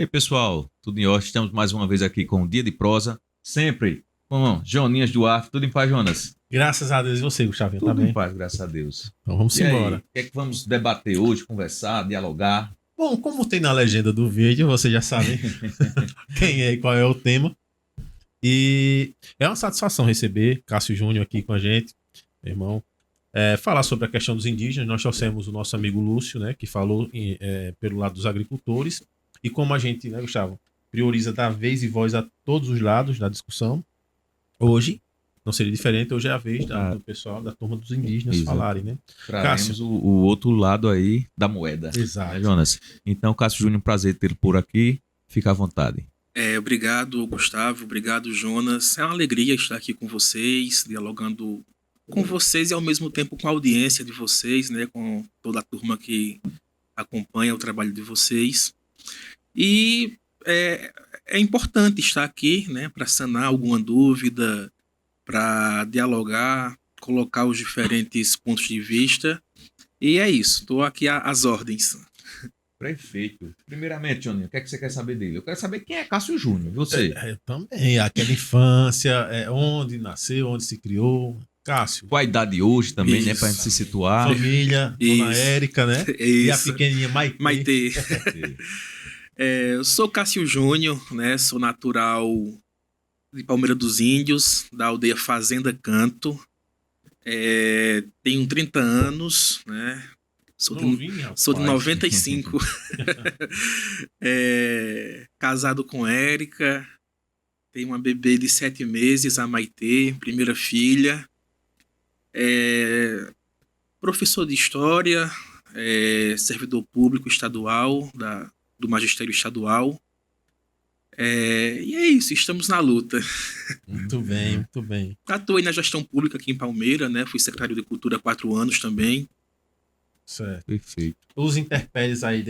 aí, pessoal, tudo em ordem? Estamos mais uma vez aqui com o Dia de Prosa, sempre com Joninhas Duarte. Tudo em paz, Jonas? Graças a Deus. E você, Gustavinho, Tudo tá em bem? paz, graças a Deus. Então vamos E aí, embora. o que é que vamos debater hoje, conversar, dialogar? Bom, como tem na legenda do vídeo, vocês já sabem quem é e qual é o tema. E é uma satisfação receber Cássio Júnior aqui com a gente, meu irmão. Falar sobre a questão dos indígenas. Nós trouxemos o nosso amigo Lúcio, né, que falou pelo lado dos agricultores. E como a gente, né, Gustavo, prioriza dar vez e voz a todos os lados da discussão, hoje não seria diferente. Hoje é a vez do pessoal da turma dos indígenas falarem, né? Traremos o outro lado aí da moeda. Exato. Né, Jonas? Então, Cássio Júnior, um prazer tê-lo por aqui. Fica à vontade. Obrigado, Gustavo. Obrigado, Jonas. É uma alegria estar aqui com vocês, dialogando com vocês e ao mesmo tempo com a audiência de vocês, né, com toda a turma que acompanha o trabalho de vocês. E é importante estar aqui, né, para sanar alguma dúvida, para dialogar, colocar os diferentes pontos de vista. E é isso, estou aqui às ordens. Prefeito. Primeiramente, Joninho, o que é que você quer saber dele? Eu quero saber quem é Cássio Júnior, você. Eu também. Aquela infância, onde nasceu, onde se criou. Cássio. Qual a idade hoje também, Isso. né? Pra gente se situar. Família, Dona Érica, né? Isso. E a pequenininha Maitê. Eu sou Cássio Júnior, né? Sou natural de Palmeira dos Índios, da aldeia Fazenda Canto. Tenho 30 anos, né? Sou de 95. Casado com Érica. Tenho uma bebê de 7 meses, a Maitê, primeira filha. Professor de História, servidor público estadual, do Magistério Estadual. E é isso, estamos na luta. Muito bem, muito bem. Atuei na gestão pública aqui em Palmeira, né? Fui secretário de Cultura há 4 anos também. Certo. Perfeito. Os intérpretes aí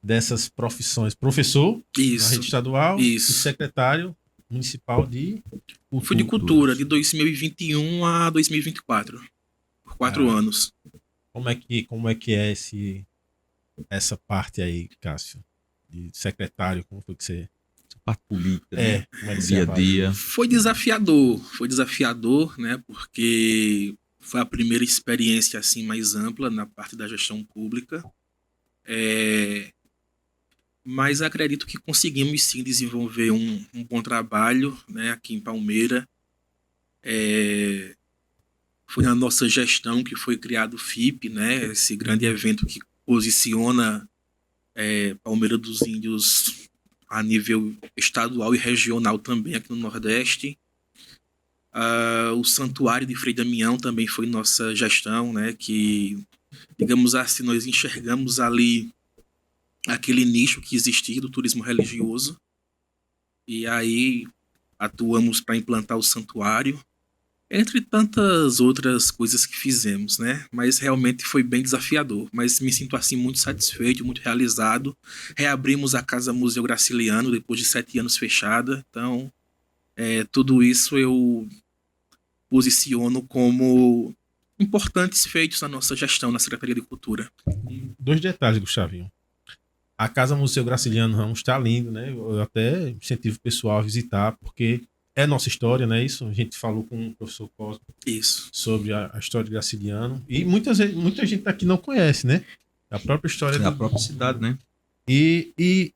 dessas profissões. Professor Isso. na rede estadual Isso. E secretário municipal de cultura. Fui de cultura de 2021 a 2024. Por 4 anos. Como é que é essa parte aí, Cássio? De secretário, como foi que você... Essa parte política, né? Como é que Dia a dia. Foi desafiador, né? Porque foi a primeira experiência assim mais ampla na parte da gestão pública. Mas acredito que conseguimos sim desenvolver um bom trabalho, né, aqui em Palmeira. Foi na nossa gestão que foi criado o FIP, né, esse grande evento que posiciona Palmeira dos Índios a nível estadual e regional também aqui no Nordeste. O Santuário de Frei Damião também foi nossa gestão, né, que, digamos assim, nós enxergamos ali aquele nicho que existia do turismo religioso, e aí atuamos para implantar o santuário, entre tantas outras coisas que fizemos, né? Mas realmente foi bem desafiador, mas me sinto assim muito satisfeito, muito realizado. Reabrimos a Casa Museu Graciliano depois de 7 anos fechada, então tudo isso eu posiciono como importantes feitos na nossa gestão na Secretaria de Cultura. 2 detalhes, Gustavinho. A Casa Museu Graciliano Ramos está lindo, né? Eu até incentivo o pessoal a visitar, porque é nossa história, né? Isso, a gente falou com o professor Cosmo sobre a história de Graciliano. E muita gente aqui não conhece, né? A própria história da própria cidade, né? E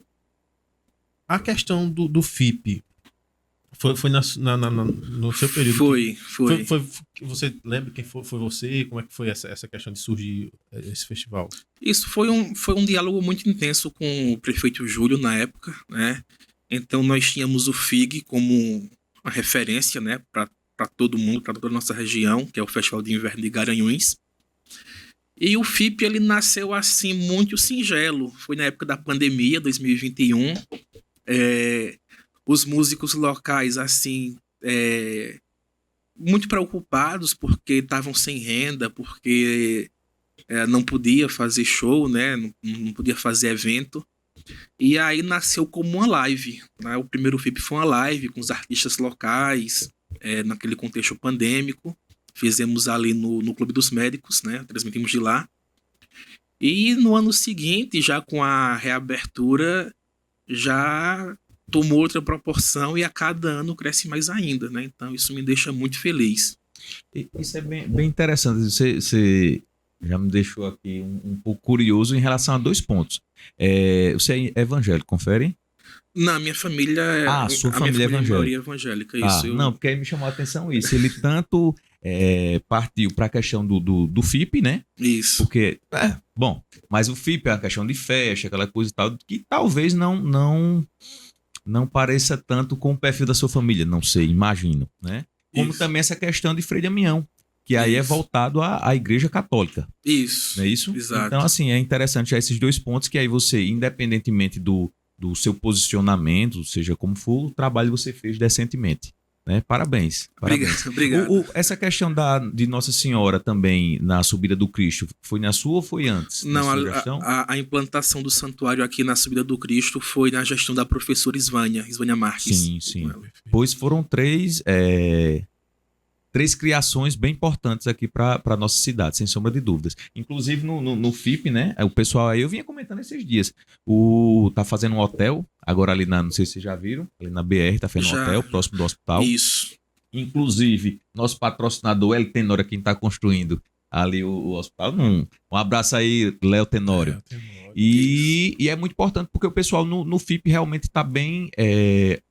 a questão do FIP foi no seu período? Foi. Você lembra quem foi você? Como é que foi essa questão de surgir esse festival? Isso foi um diálogo muito intenso com o prefeito Júlio na época, né? Então nós tínhamos o FIG como uma referência, né, para todo mundo, para toda a nossa região, que é o Festival de Inverno de Garanhuns. E o FIP ele nasceu assim muito singelo. Foi na época da pandemia, 2021. Os músicos locais assim muito preocupados porque estavam sem renda, porque não podia fazer show, né? Não podia fazer evento. E aí nasceu como uma live, né? O primeiro FIP foi uma live com os artistas locais, naquele contexto pandêmico. Fizemos ali no Clube dos Médicos, né? Transmitimos de lá. E no ano seguinte, já com a reabertura, já tomou outra proporção e a cada ano cresce mais ainda, né? Então isso me deixa muito feliz. Isso é bem interessante. Você já me deixou aqui um pouco curioso em relação a 2 pontos. Você é evangélico, confere? Na minha família, Sua a minha família é família é maioria evangélica. evangélica, isso. Não, porque aí me chamou a atenção isso. Ele tanto partiu para a questão do FIP, né? Isso. Porque, bom, mas o FIP é uma questão de festa, aquela coisa e tal, que talvez não pareça tanto com o perfil da sua família, não sei, imagino, né? Como Isso. também essa questão de Frei Damião, que aí é Isso. voltado à Igreja Católica, Isso. não é isso? Exato. Então, assim, é interessante já esses 2 pontos que aí você, independentemente do seu posicionamento, seja como for, o trabalho você fez decentemente, né? Parabéns. Obrigado. Essa questão de Nossa Senhora também na subida do Cristo, foi na sua ou foi antes? Não, da sua gestão? a implantação do santuário aqui na Subida do Cristo foi na gestão da professora Isvânia Marques. Sim. Pois foram 3 criações bem importantes aqui para a nossa cidade, sem sombra de dúvidas. Inclusive no FIP, né? O pessoal aí, eu vinha comentando esses dias. Tá fazendo um hotel, agora ali não sei se vocês já viram, ali na BR, tá fazendo um hotel próximo do hospital. Isso. Inclusive, nosso patrocinador, El Tenório, quem está construindo ali o hospital. Um abraço aí, Léo Tenório. E é muito importante porque o pessoal no FIP realmente está bem,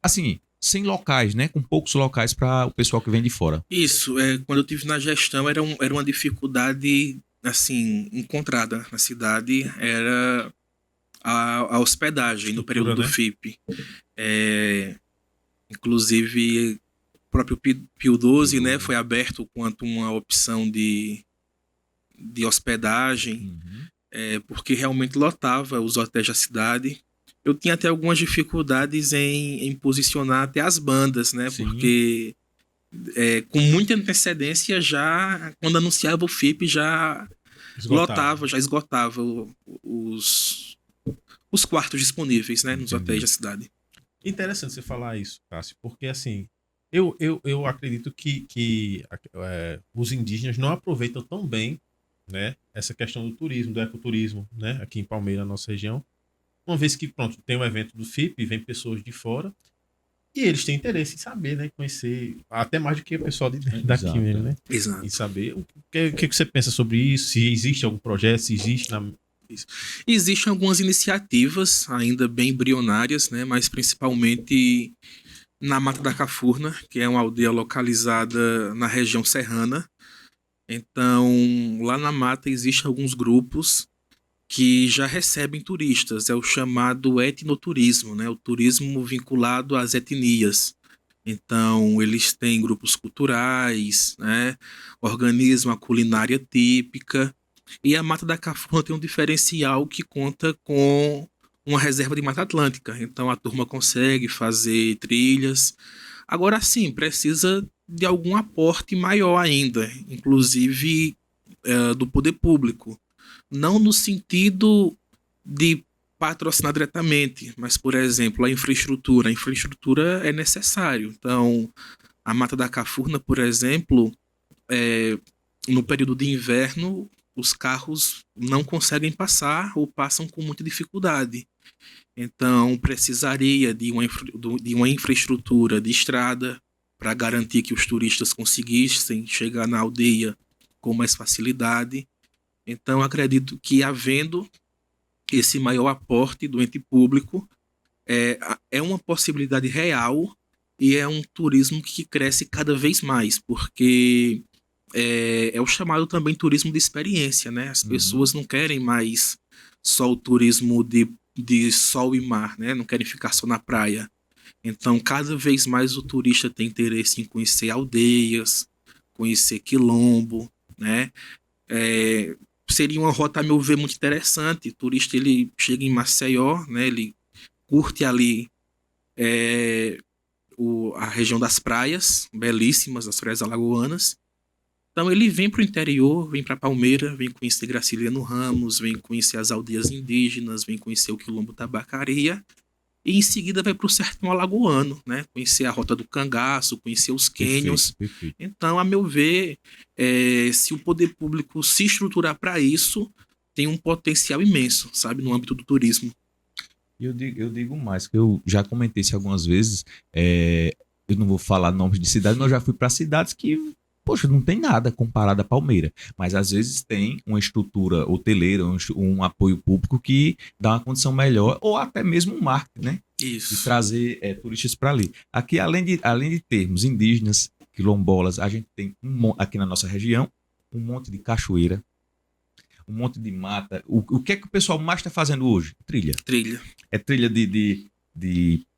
assim, sem locais, né? Com poucos locais para o pessoal que vem de fora. Isso. Quando eu tive na gestão, era uma dificuldade, assim, encontrada na cidade, era a hospedagem no período do FIP. Inclusive, o próprio Pio XII, né, foi aberto quanto uma opção de hospedagem, porque realmente lotava os hotéis da cidade. Eu tinha até algumas dificuldades em posicionar até as bandas, né? Sim. Porque com muita antecedência, já quando anunciava o FIP, já esgotava os quartos disponíveis, né, nos hotéis da cidade. Interessante você falar isso, Cássio, porque assim, eu acredito que os indígenas não aproveitam tão bem, né, essa questão do turismo, do ecoturismo, né, aqui em Palmeira, na nossa região. Uma vez que, pronto, tem um evento do FIP, vem pessoas de fora, e eles têm interesse em saber, né, conhecer, até mais do que o pessoal daqui mesmo, né? Exato. Em saber o que você pensa sobre isso, se existe algum projeto, se existe Existem algumas iniciativas ainda bem embrionárias, né, mas principalmente na Mata da Cafurna, que é uma aldeia localizada na região serrana. Então, lá na mata existem alguns grupos que já recebem turistas, é o chamado etnoturismo, né? O turismo vinculado às etnias. Então, eles têm grupos culturais, né? Organizam a culinária típica. E a Mata da Cafurna tem um diferencial que conta com uma reserva de Mata Atlântica. Então, a turma consegue fazer trilhas. Agora sim, precisa de algum aporte maior ainda, inclusive do poder público. Não no sentido de patrocinar diretamente, mas, por exemplo, a infraestrutura. A infraestrutura é necessário. Então, a Mata da Cafurna, por exemplo, no período de inverno, os carros não conseguem passar ou passam com muita dificuldade. Então, precisaria de uma infraestrutura de estrada para garantir que os turistas conseguissem chegar na aldeia com mais facilidade. Então, acredito que, havendo esse maior aporte do ente público, é uma possibilidade real e é um turismo que cresce cada vez mais, porque é o chamado também turismo de experiência, né? As pessoas não querem mais só o turismo de sol e mar, né? Não querem ficar só na praia. Então, cada vez mais o turista tem interesse em conhecer aldeias, conhecer quilombo, né? Seria uma rota, a meu ver, muito interessante. O turista, ele chega em Maceió, né? Ele curte ali a região das praias, belíssimas, as praias alagoanas. Então ele vem para o interior, vem para Palmeira, vem conhecer Graciliano Ramos, vem conhecer as aldeias indígenas, vem conhecer o Quilombo Tabacaria, e em seguida vai para o sertão alagoano, né? Conhecer a Rota do Cangaço, conhecer os cânions. Perfeito. Então, a meu ver, se o poder público se estruturar para isso, tem um potencial imenso, sabe, no âmbito do turismo. Eu digo mais, que eu já comentei isso algumas vezes, eu não vou falar nomes de cidades, mas eu já fui para cidades que, poxa, não tem nada comparado a Palmeira, mas às vezes tem uma estrutura hoteleira, um apoio público que dá uma condição melhor, ou até mesmo um marketing, né? Isso. De trazer turistas para ali. Aqui, além de termos indígenas, quilombolas, a gente tem aqui na nossa região um monte de cachoeira, um monte de mata. O que é que o pessoal mais está fazendo hoje? Trilha. Trilha. É trilha de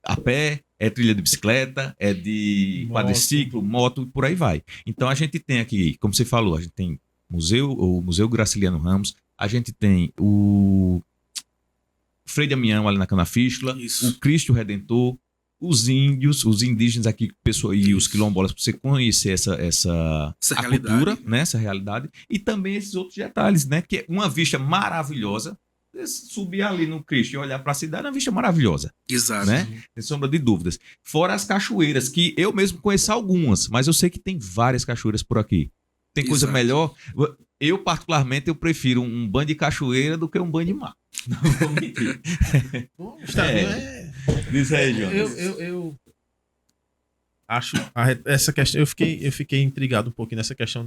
a pé, é trilha de bicicleta, é de quadriciclo, moto, e por aí vai. Então a gente tem aqui, como você falou, a gente tem o Museu Graciliano Ramos, a gente tem o Frei Damião ali na Canafístula, o Cristo Redentor, os índios, os indígenas aqui, pessoa, e os quilombolas, para você conhecer essa cultura, né, essa realidade, e também esses outros detalhes, né, que é uma vista maravilhosa. Subir ali no Cristo e olhar para a cidade é uma vista maravilhosa. Exato. Né? Sem sombra de dúvidas. Fora as cachoeiras, que eu mesmo conheço algumas, mas eu sei que tem várias cachoeiras por aqui. Tem coisa melhor. Eu, particularmente, eu prefiro um banho de cachoeira do que um banho de mar. Não vou mentir. Diz aí, Jonas. Eu acho essa questão. Eu fiquei intrigado um pouquinho nessa questão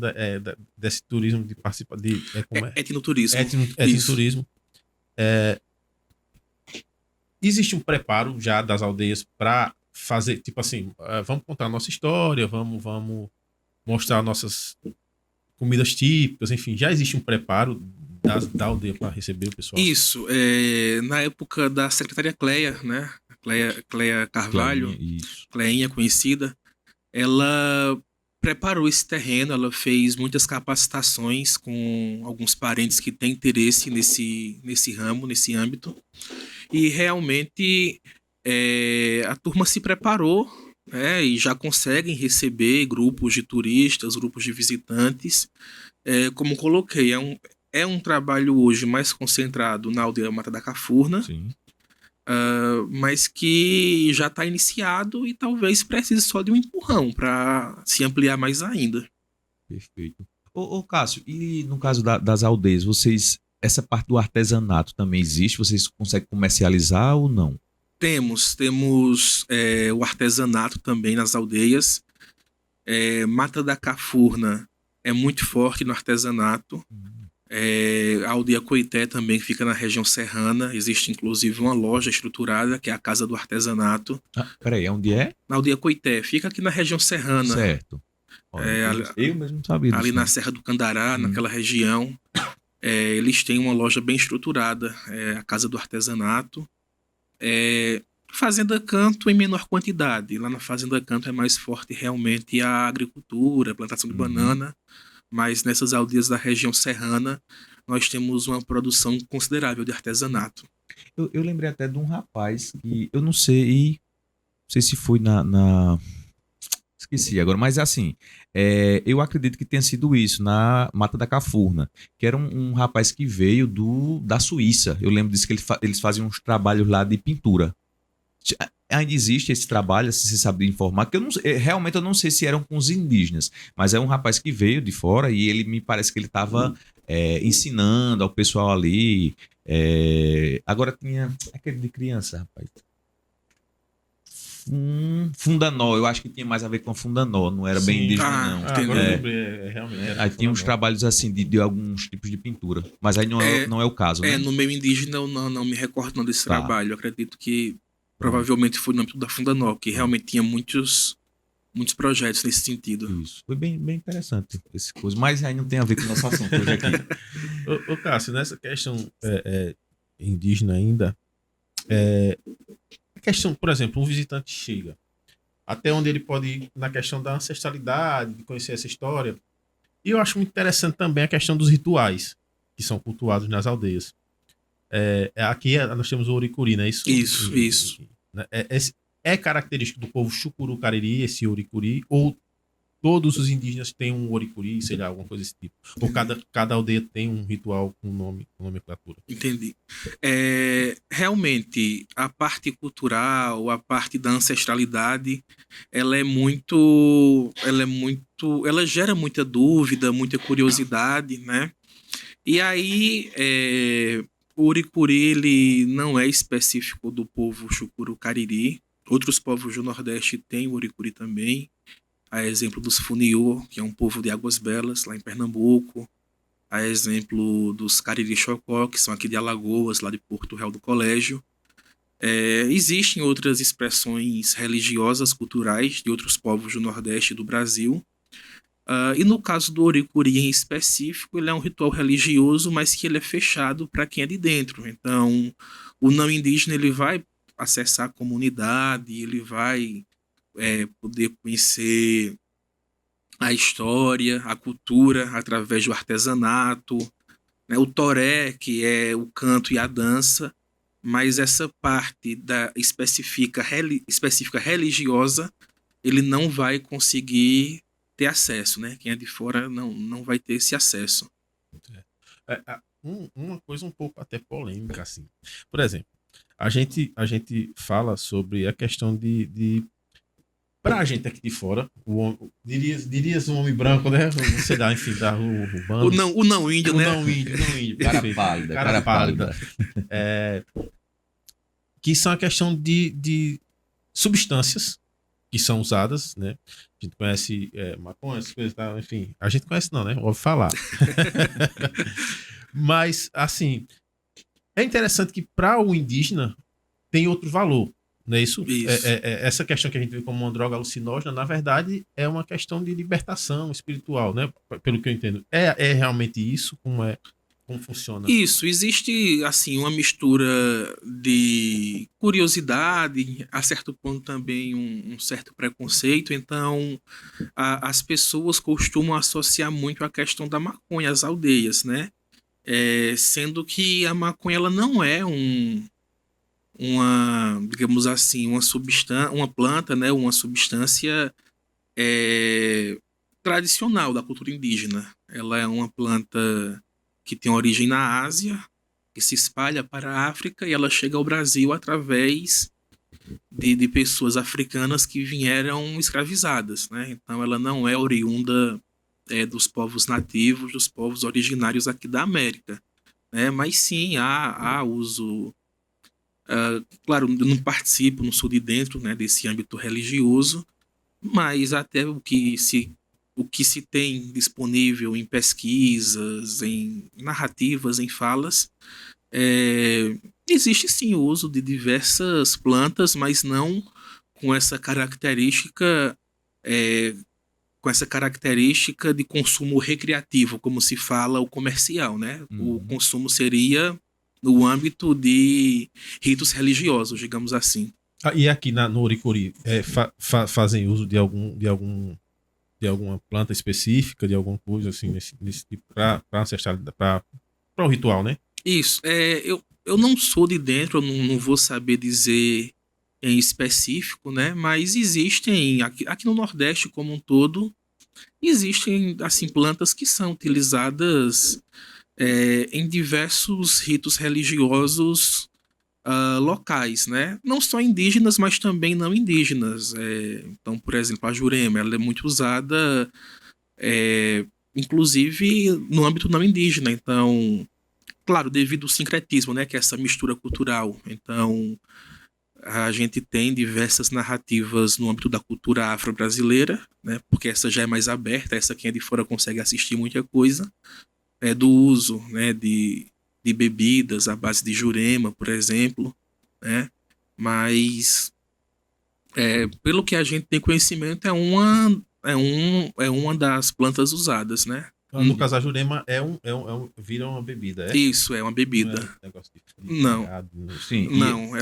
desse turismo de participar de. Como é? Etnoturismo. Etnoturismo. Existe um preparo já das aldeias para fazer, tipo assim, vamos contar a nossa história, vamos mostrar nossas comidas típicas, enfim, já existe um preparo da aldeia para receber o pessoal? Isso, na época da secretária Cleia, né? Cleia Carvalho, Cleinha conhecida, ela preparou esse terreno, ela fez muitas capacitações com alguns parentes que têm interesse nesse ramo, nesse âmbito. E realmente a turma se preparou, né, e já conseguem receber grupos de turistas, grupos de visitantes. Como coloquei, é um trabalho hoje mais concentrado na aldeia Mata da Cafurna. Sim. Mas que já está iniciado e talvez precise só de um empurrão para se ampliar mais ainda. Perfeito. Ô Cássio, e no caso das aldeias, essa parte do artesanato também existe? Vocês conseguem comercializar ou não? Temos o artesanato também nas aldeias. Mata da Cafurna é muito forte no artesanato. A aldeia Coité também, que fica na região serrana. Existe inclusive uma loja estruturada, que é a Casa do Artesanato. Peraí, onde é? Na aldeia Coité, fica aqui na região serrana. Certo. Eu mesmo não sabia disso. Ali na Serra do Candará, naquela região. Eles têm uma loja bem estruturada, a Casa do Artesanato. Fazenda Canto em menor quantidade. Lá na Fazenda Canto é mais forte realmente a agricultura, a plantação de banana. Mas nessas aldeias da região serrana, nós temos uma produção considerável de artesanato. Eu lembrei até de um rapaz que eu não sei se foi na esqueci agora, mas assim, eu acredito que tenha sido isso, na Mata da Cafurna, que era um rapaz que veio da Suíça. Eu lembro disso, que eles faziam uns trabalhos lá de pintura. Ainda existe esse trabalho, se você sabe informar, que realmente eu não sei se eram com os indígenas, mas é um rapaz que veio de fora e ele me parece que ele estava ensinando ao pessoal ali. Agora tinha aquele de criança, rapaz. Fundanó, eu acho que tinha mais a ver com Fundanó, não era bem indígena, não. Agora eu lembrei, realmente. Aí tinha uns trabalhos assim de alguns tipos de pintura, mas aí não é o caso, né? No meio indígena eu não me recordo desse trabalho. Eu acredito que provavelmente foi no âmbito da Fundanó, que realmente tinha muitos projetos nesse sentido. Isso, foi bem interessante esse coisa, mas aí não tem a ver com o nosso assunto hoje aqui. Ô Cássio, nessa questão indígena ainda, a questão, por exemplo, um visitante chega, até onde ele pode ir na questão da ancestralidade, de conhecer essa história, e eu acho muito interessante também a questão dos rituais que são cultuados nas aldeias. Aqui nós temos o Oricuri, não é isso? Isso. É característico do povo Chucuru Cariri, esse Oricuri, ou todos os indígenas têm um Oricuri, sei lá, alguma coisa desse tipo? Ou cada aldeia tem um ritual com nomenclatura? Entendi. Realmente, a parte cultural, a parte da ancestralidade, ela gera muita dúvida, muita curiosidade, né? E aí, o Uricuri, ele não é específico do povo Chucuru-Cariri. Outros povos do Nordeste têm o Uricuri também. A exemplo dos Funiô, que é um povo de Águas Belas, lá em Pernambuco. A exemplo dos Cariri-Chocó, que são aqui de Alagoas, lá de Porto Real do Colégio. Existem outras expressões religiosas, culturais, de outros povos do Nordeste do Brasil. E no caso do Uricuri em específico, ele é um ritual religioso, mas que ele é fechado para quem é de dentro. Então, o não indígena ele vai acessar a comunidade, ele vai poder conhecer a história, a cultura, através do artesanato, né? O toré, que é o canto e a dança, mas essa parte da específica religiosa, ele não vai conseguir ter acesso, né? Quem é de fora não vai ter esse acesso. Uma coisa um pouco até polêmica, assim. Por exemplo, a gente fala sobre a questão de pra gente aqui de fora, dirias um homem branco, né? Você dá, enfim, da urbano. O não índio, né? Não índio. Cara pálida. Que são a questão de substâncias que são usadas, né? A gente conhece maconha, essas coisas, tá? Enfim. A gente conhece não, né? Ouve falar. Mas, assim, é interessante que para o indígena tem outro valor. Não é isso? Essa questão que a gente vê como uma droga alucinógena, na verdade, é uma questão de libertação espiritual, né? Pelo que eu entendo. É realmente isso? Como funciona? Isso, existe assim uma mistura de curiosidade, a certo ponto também um certo preconceito. Então, as pessoas costumam associar muito a questão da maconha às aldeias, né? Sendo que a maconha ela não é digamos assim, uma planta, né? Uma substância tradicional da cultura indígena. Ela é uma planta que tem origem na Ásia, que se espalha para a África e ela chega ao Brasil através de pessoas africanas que vieram escravizadas, né? Então ela não é oriunda dos povos nativos, dos povos originários aqui da América, né? Mas sim, há uso. Claro, eu não participo, não sou de dentro, né, desse âmbito religioso, mas até o que se tem disponível em pesquisas, em narrativas, em falas, existe sim o uso de diversas plantas, mas não com essa característica de consumo recreativo, como se fala o comercial, né? Uhum. O consumo seria no âmbito de ritos religiosos, digamos assim. E aqui no Uricuri, fazem uso de alguma planta específica, de alguma coisa assim, para ancestralidade, para o ritual, né? Isso. Eu não sou de dentro, eu não vou saber dizer em específico, né? Mas existem, aqui no Nordeste como um todo, existem assim, plantas que são utilizadas em diversos ritos religiosos locais, né? Não só indígenas, mas também não indígenas. Então, por exemplo, a jurema, ela é muito usada, inclusive no âmbito não indígena. Então, claro, devido ao sincretismo, né? Que é essa mistura cultural. Então, a gente tem diversas narrativas no âmbito da cultura afro-brasileira, né? Porque essa já é mais aberta, essa quem é de fora consegue assistir muita coisa. Do uso, né, de bebidas à base de jurema, por exemplo, né? Mas pelo que a gente tem conhecimento, é uma das plantas usadas, né? No caso, a jurema vira uma bebida, Isso, é uma bebida. Não é negócio de Não. Sim. Não,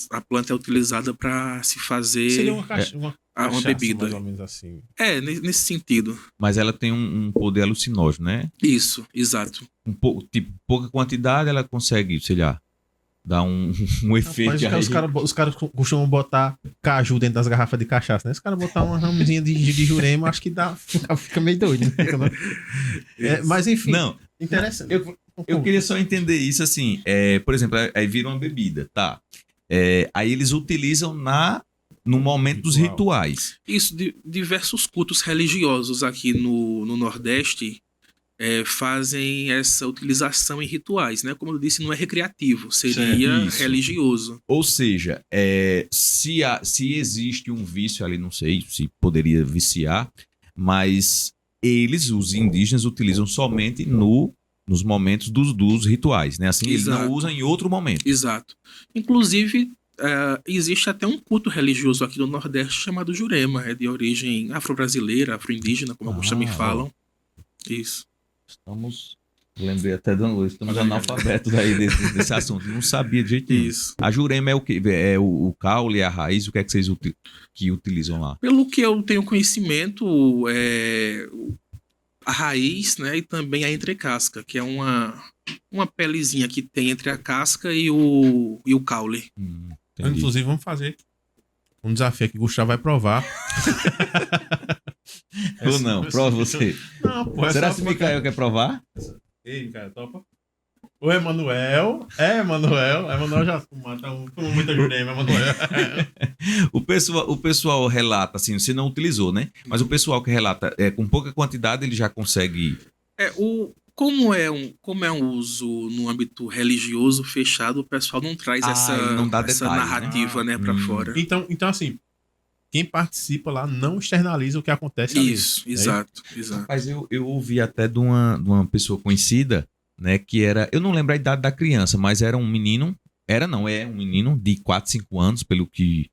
a planta é utilizada para se fazer seria uma cachaça, uma bebida. mais ou menos assim. Nesse sentido. Mas ela tem um poder alucinógeno, né? Isso, exato. Pouca quantidade, ela consegue, sei lá, dar um efeito. Os caras costumam botar caju dentro das garrafas de cachaça, né? Os caras botar uma ramezinha de jurema, acho que fica meio doido, né? Mas enfim, não, interessante. Eu queria só entender isso assim, por exemplo, aí vira uma bebida, tá? Aí eles utilizam no momento dos rituais. Isso, diversos cultos religiosos aqui no Nordeste, fazem essa utilização em rituais, né? Como eu disse, não é recreativo, seria Isso. religioso. Ou seja, se existe um vício ali, não sei se poderia viciar, mas os indígenas, utilizam somente nos momentos dos rituais, né? Assim, eles não Exato. usam em outro momento. Exato. Inclusive, existe até um culto religioso aqui no Nordeste chamado Jurema, é de origem afro-brasileira, afro-indígena, como alguns também falam. Isso. Lembrei até estamos analfabetos aí desse assunto. Não sabia de jeito nenhum. Isso. A Jurema é o quê? É o caule, a raiz? O que é que vocês utilizam lá? Pelo que eu tenho conhecimento, a raiz, né, e também a entrecasca, que é uma pelezinha que tem entre a casca e o caule. Inclusive, vamos fazer um desafio aqui. Gustavo vai provar. Ou não? Prova você. Não, pô, Será que o Mikael quer provar? Ei, Mikael, topa? O Emanuel. Emanuel já tomou muita Jurema, Emanuel. O pessoal relata, assim, você não utilizou, né? Mas o pessoal que relata, com pouca quantidade, ele já consegue... Como é um uso no âmbito religioso fechado, o pessoal não traz não dá essa detalhes, narrativa, né, pra fora. Então, assim, quem participa lá não externaliza o que acontece ali. Isso, exato. Mas eu ouvi até de uma pessoa conhecida, né, que era... Eu não lembro a idade da criança, mas era um menino... É um menino de 4, 5 anos, pelo que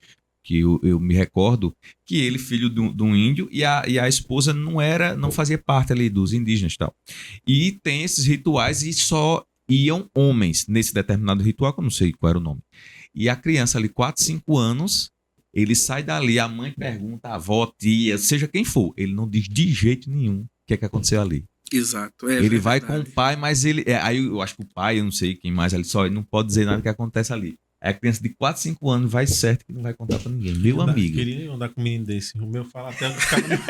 eu me recordo, que ele, filho de um índio, e a esposa não fazia parte ali dos indígenas e tal. E tem esses rituais e só iam homens nesse determinado ritual, que eu não sei qual era o nome. E a criança ali, 4, 5 anos, ele sai dali, a mãe pergunta, a avó, tia, seja quem for, ele não diz de jeito nenhum o que é que aconteceu ali. Exato. Ele vai com o pai, mas ele... aí eu acho que o pai, eu não sei quem mais, ele não pode dizer nada que acontece ali. Aí a criança de 4, 5 anos vai certo que não vai contar pra ninguém. Meu amigo. Eu queria andar com um menino desse. O meu fala até os caras.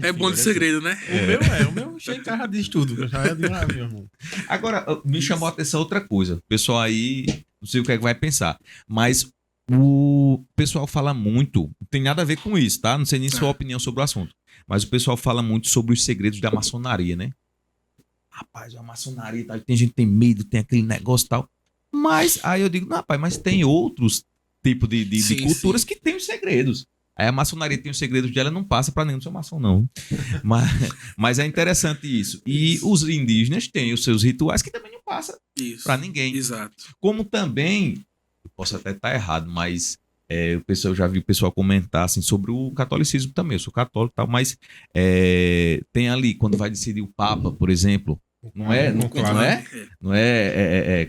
É bom de segredo, né? O meu chega em casa diz tudo. Já é de lá, meu irmão. Agora, me chamou a atenção outra coisa. O pessoal aí, não sei o que é que vai pensar, mas o pessoal fala muito, não tem nada a ver com isso, tá? Não sei nem sua opinião sobre o assunto, mas o pessoal fala muito sobre os segredos da maçonaria, né? Rapaz, a maçonaria, tá? Tem gente que tem medo, tem aquele negócio e tal. Mas aí eu digo, não, rapaz, mas tem outros tipos de culturas que têm os segredos. Aí a maçonaria tem os segredos dela, não passa pra nenhum seu maçom, não. Mas é interessante isso. E os indígenas têm os seus rituais que também não passa pra ninguém. Exato. Como também, eu posso até estar errado, mas eu já vi o pessoal comentar assim, sobre o catolicismo também. Eu sou católico e tal, mas tem ali, quando vai decidir o Papa, por exemplo, não é,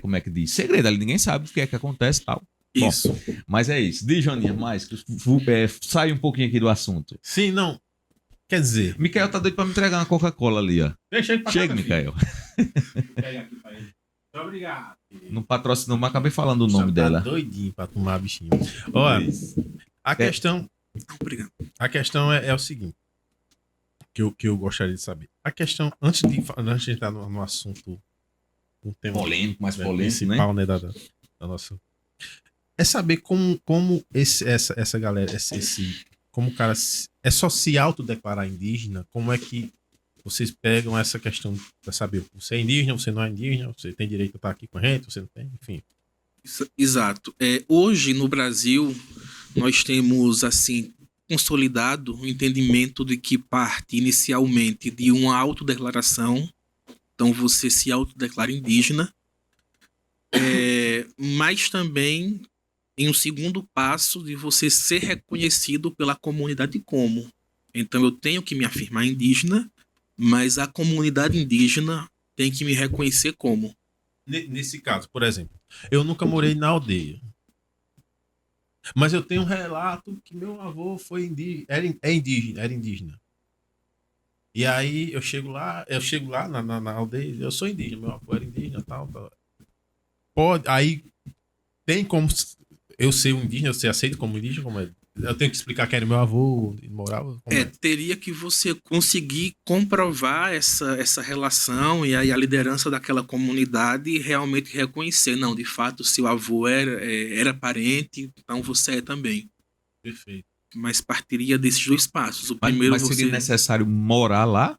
como é que diz? Segredo ali, ninguém sabe o que é que acontece e tal. Isso. Bom, mas é isso. Diz, Joninha, mais, sai um pouquinho aqui do assunto. Sim, não. Quer dizer... Mikael tá doido pra me entregar uma Coca-Cola ali, ó. Chega, Mikael. Pega aqui pra ele. Muito obrigado. Não patrocinou, mas acabei falando o nome dela. Doidinho pra tomar bichinho. Olha, a questão... Obrigado. A questão é o seguinte. Que eu gostaria de saber. A questão, antes de entrar no assunto... Um tema polêmico, mais polêmico, principal, né? Da nossa... É saber como essa galera, como o cara é só se autodeclarar indígena, como é que vocês pegam essa questão para saber, você é indígena, você não é indígena, você tem direito a estar aqui com a gente, você não tem, enfim. Exato. Hoje, no Brasil, nós temos, assim, consolidado o entendimento de que parte inicialmente de uma autodeclaração, então você se autodeclara indígena, mas também em um segundo passo de você ser reconhecido pela comunidade como. Então eu tenho que me afirmar indígena, mas a comunidade indígena tem que me reconhecer como. Nesse caso, por exemplo, eu nunca morei na aldeia, mas eu tenho um relato que meu avô foi indígena, era indígena. E aí eu chego lá na aldeia, eu sou indígena, meu avô era indígena, tal. Pode, aí tem como eu ser um indígena, eu ser aceito como indígena, como é? Eu tenho que explicar que era meu avô e morava? Teria que você conseguir comprovar essa relação e aí a liderança daquela comunidade realmente reconhecer. Não, de fato, seu avô era parente, então você é também. Perfeito. mas partiria desses dois passos. O primeiro Mas seria necessário morar lá?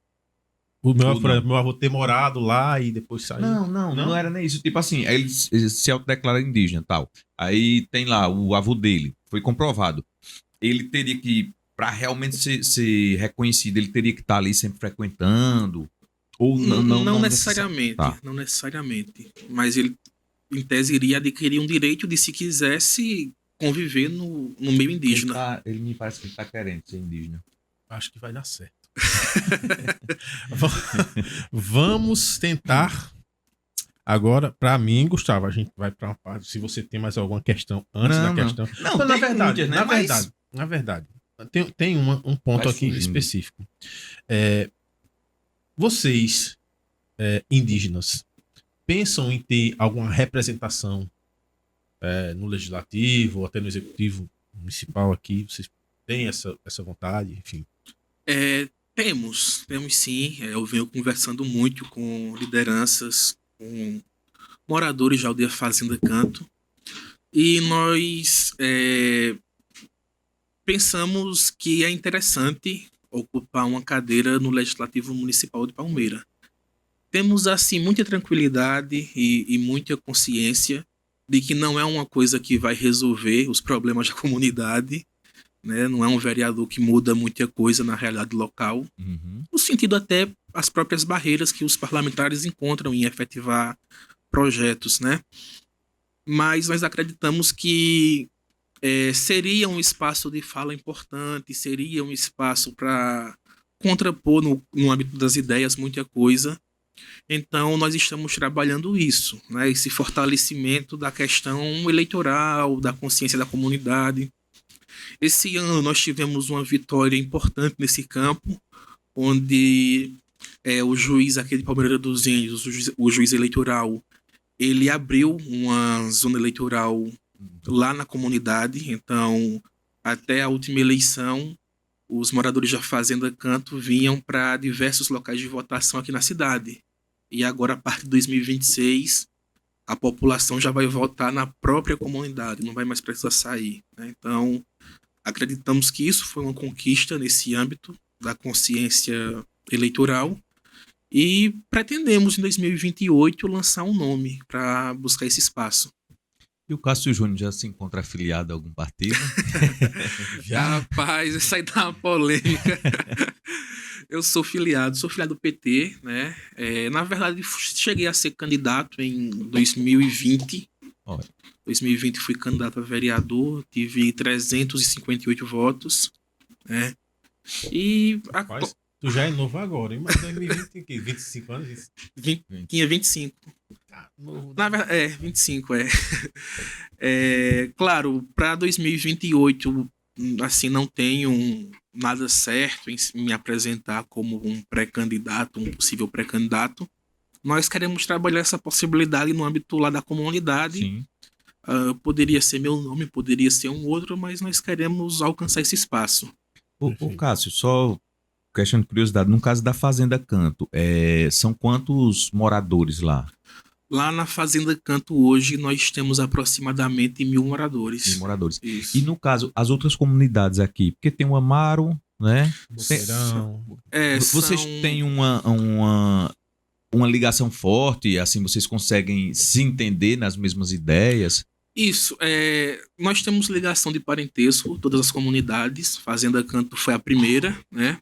Por exemplo, meu avô ter morado lá e depois sair. Não era nem isso. Tipo assim, aí ele se autodeclara indígena e tal. Aí tem lá o avô dele, foi comprovado. Ele teria que, para realmente ser reconhecido, ele teria que estar ali sempre frequentando. Ou não necessariamente. Tá. Não necessariamente. Mas ele, em tese, iria adquirir um direito de, se quisesse, conviver no meio indígena. Ele me parece que está querendo ser indígena. Acho que vai dar certo. Vamos tentar. Agora, para mim, Gustavo, a gente vai para uma parte. Se você tem mais alguma questão antes da questão. Não, na verdade, muitas, né? na verdade, tem um ponto aqui específico. Vocês, indígenas, pensam em ter alguma representação no legislativo ou até no executivo municipal aqui? Vocês têm essa vontade? Enfim. Temos sim. Eu venho conversando muito com lideranças, com moradores da aldeia Fazenda Canto, e nós pensamos que é interessante ocupar uma cadeira no Legislativo Municipal de Palmeira. Temos, assim, muita tranquilidade e muita consciência de que não é uma coisa que vai resolver os problemas da comunidade, né? Não é um vereador que muda muita coisa na realidade local, no sentido até as próprias barreiras que os parlamentares encontram em efetivar projetos, né? Mas nós acreditamos que seria um espaço de fala importante, seria um espaço para contrapor no âmbito das ideias muita coisa. Então nós estamos trabalhando isso, né? Esse fortalecimento da questão eleitoral, da consciência da comunidade. Esse ano nós tivemos uma vitória importante nesse campo, onde o juiz aqui de Palmeira dos Índios, o juiz eleitoral, ele abriu uma zona eleitoral lá na comunidade. Então, até a última eleição, os moradores da Fazenda Canto vinham para diversos locais de votação aqui na cidade. E agora, a partir de 2026, a população já vai votar na própria comunidade, não vai mais precisar sair, né? Então, acreditamos que isso foi uma conquista nesse âmbito da consciência eleitoral e pretendemos, em 2028, lançar um nome para buscar esse espaço. E o Cássio Júnior já se encontra afiliado a algum partido? Rapaz, isso aí dá uma polêmica. Eu sou filiado do PT, né? Na verdade, cheguei a ser candidato em 2020. Olha. 2020 fui candidato a vereador, tive 358 votos, né? E Rapaz, tu já é novo agora, hein? Mas 2020 tem o quê? 25 anos? Tinha 25. Novo. Na verdade, 25, claro, para 2028, assim, não tenho nada certo em me apresentar como um pré-candidato, um possível pré-candidato. Nós queremos trabalhar essa possibilidade no âmbito lá da comunidade. Sim. Poderia ser meu nome, poderia ser um outro, mas nós queremos alcançar esse espaço. Ô Cássio, só questão de curiosidade, no caso da Fazenda Canto, são quantos moradores lá? Lá na Fazenda Canto hoje nós temos aproximadamente 1.000 moradores. 1.000 moradores. Isso. E no caso, as outras comunidades aqui, porque tem o Amaro, né? Vocês têm uma ligação forte, assim, vocês conseguem se entender nas mesmas ideias? Isso, nós temos ligação de parentesco, todas as comunidades. Fazenda Canto foi a primeira, né?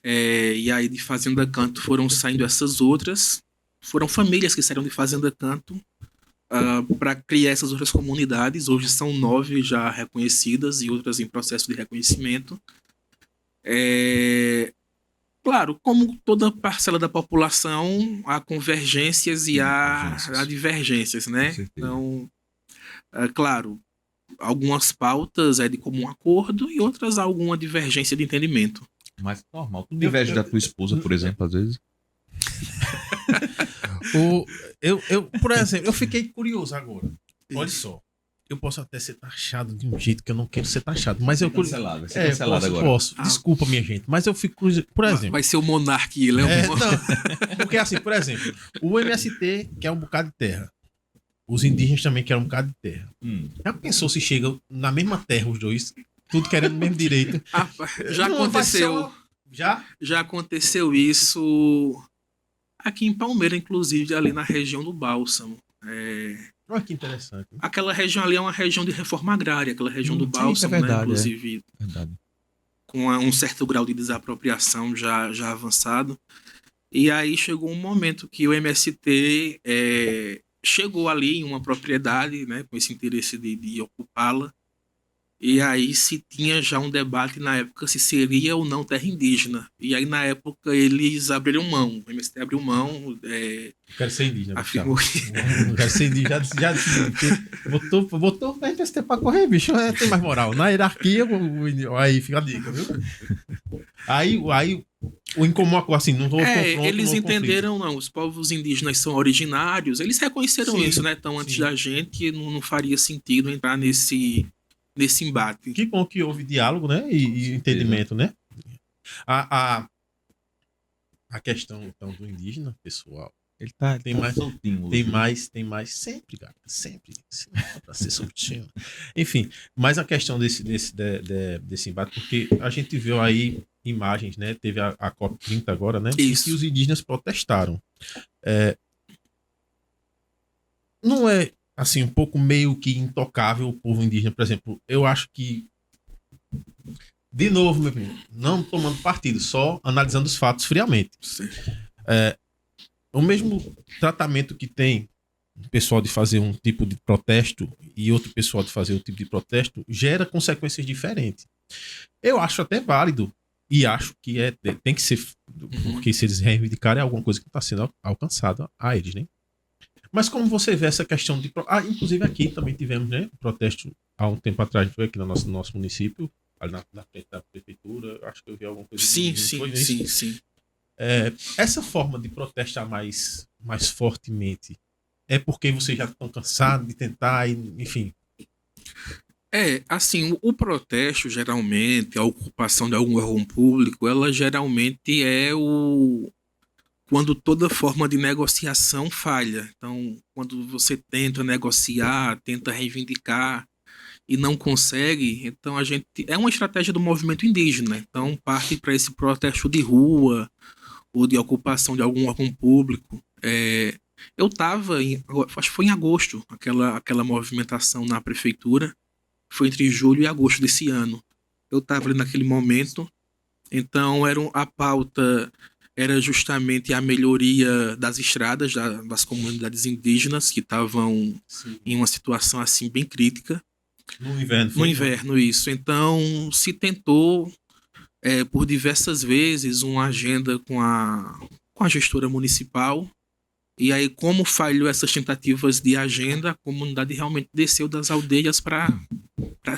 E aí de Fazenda Canto foram saindo essas outras. Foram famílias que saíram de Fazenda Canto para criar essas outras comunidades. Hoje são 9 já reconhecidas e outras em processo de reconhecimento. Claro, como toda parcela da população, há convergências e há divergências, né? Então, claro, algumas pautas é de comum acordo e outras há alguma divergência de entendimento. Mas normal. Tu diverge da tua esposa, por exemplo, às vezes? Por exemplo, eu fiquei curioso agora. Olha só. Eu posso até ser taxado de um jeito que eu não quero ser taxado, mas eu... Cancelado, vai ser cancelado agora. Posso. Desculpa, minha gente, mas eu fico curioso. Por exemplo... Vai ser o monarca, ele não, porque assim, por exemplo, o MST quer um bocado de terra. Os indígenas também querem um bocado de terra. Já pensou se chega na mesma terra os dois? tudo querendo o mesmo direito. Já Não, vai aconteceu. só- Já Já aconteceu isso aqui em Palmeira, inclusive, ali na região do Bálsamo. Olha que interessante. Aquela região ali é uma região de reforma agrária, aquela região do Sim, Bálsamo, é verdade, né? Inclusive, Verdade. com um certo grau de desapropriação já avançado. E aí chegou um momento que o MST chegou ali em uma propriedade, né, com esse interesse de ocupá-la. E aí se tinha já um debate na época se seria ou não terra indígena. E aí na época eles abriram mão, o MST abriu mão, Eu quero ser indígena. afirmou Gustavo. que... Eu quero ser indígena. Já botou o MST pra correr, bicho. Tem mais moral. Na hierarquia, aí fica a dica, viu? Aí o incomum, assim, não vou confronto, eles não entenderam, não, os povos indígenas são originários, eles reconheceram Sim, isso, né? Então antes sim. da gente não faria sentido entrar nesse embate. Que bom que houve diálogo, né? E entendimento, né? A questão, então, do indígena, pessoal, Ele tá Tem mais- soltinho. tem mais sempre, cara. Sempre. Pra ser soltinho. Enfim, mais a questão desse embate, porque a gente viu aí imagens, né? Teve a COP30 agora, né? Isso. E que os indígenas protestaram. Não é, assim, um pouco meio que intocável o povo indígena, por exemplo. Eu acho que, de novo, meu primo, não tomando partido, só analisando os fatos friamente. O mesmo tratamento que tem o pessoal de fazer um tipo de protesto e outro pessoal de fazer outro tipo de protesto gera consequências diferentes. Eu acho até válido e acho que tem que ser, porque se eles reivindicarem é alguma coisa que está sendo alcançada a eles, né? Mas como você vê essa questão de... inclusive aqui também tivemos, né, protesto há um tempo atrás, foi aqui no nosso município, ali na frente da prefeitura, acho que eu vi alguma coisa... Sim. Essa forma de protestar mais fortemente é porque vocês já estão cansados de tentar, enfim... Assim, o protesto, geralmente, a ocupação de algum órgão público, ela geralmente é quando toda forma de negociação falha. Então, quando você tenta negociar, tenta reivindicar e não consegue, então é uma estratégia do movimento indígena. Então, parte para esse protesto de rua ou de ocupação de algum órgão público. Eu estava, acho que foi em agosto, aquela movimentação na prefeitura. Foi entre julho e agosto desse ano. Eu estava ali naquele momento. Então, a pauta era justamente a melhoria das estradas das comunidades indígenas que estavam em uma situação assim bem crítica. No inverno. No inverno, isso. Então, se tentou por diversas vezes uma agenda com a gestora municipal. E aí, como falhou essas tentativas de agenda, a comunidade realmente desceu das aldeias para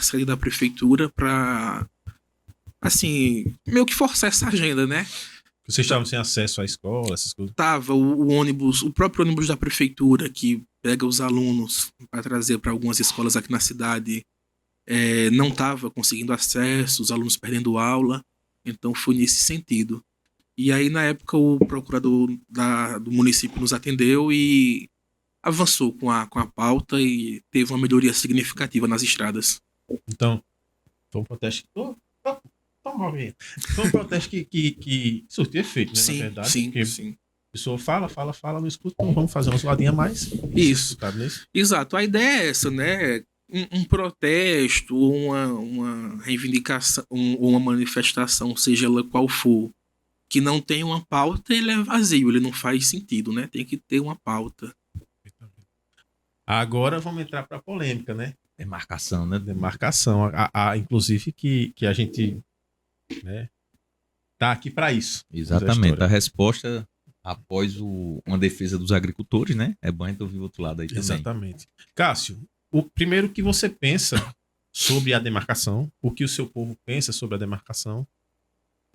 sair da prefeitura para, assim, meio que forçar essa agenda, né? Vocês estavam sem acesso à escola, essas coisas? Tava o ônibus, o próprio ônibus da prefeitura que pega os alunos para trazer para algumas escolas aqui na cidade, não estava conseguindo acesso, os alunos perdendo aula. Então foi nesse sentido. E aí, na época, o procurador do município nos atendeu e avançou com a pauta e teve uma melhoria significativa nas estradas. Então, foi um protesto... Foi um protesto que surtiu efeito, né? Sim, na verdade. sim, Porque sim. a pessoa fala, não escuta, então vamos fazer uma zoadinha a mais. Isso. Nisso. Exato. A ideia é essa, né? Um protesto, uma reivindicação, uma manifestação, seja ela qual for, que não tem uma pauta, ele é vazio, ele não faz sentido, né? Tem que ter uma pauta. Agora vamos entrar para a polêmica, né? Demarcação, né? Demarcação. Inclusive que a gente, né, tá aqui para isso. Exatamente. A resposta após uma defesa dos agricultores, né? É bom a gente ouvir o outro lado aí também. Exatamente. Cássio, o primeiro que você pensa sobre a demarcação, o que o seu povo pensa sobre a demarcação,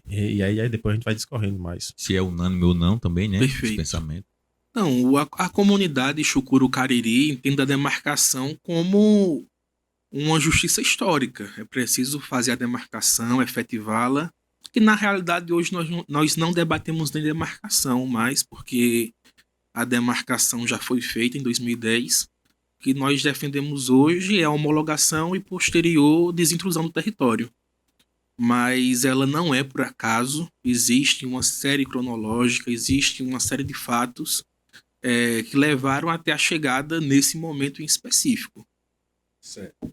e aí depois a gente vai discorrendo mais. Se é unânime ou não também, né? Perfeito. Esse pensamento. Não, a comunidade Chucuru Cariri entende a demarcação como uma justiça histórica. É preciso fazer a demarcação, efetivá-la. E na realidade hoje nós não debatemos nem demarcação mais, porque a demarcação já foi feita em 2010, que nós defendemos hoje é a homologação e posterior desintrusão do território. Mas ela não é por acaso, existe uma série cronológica, existe uma série de fatos que levaram até a chegada nesse momento em específico. Certo.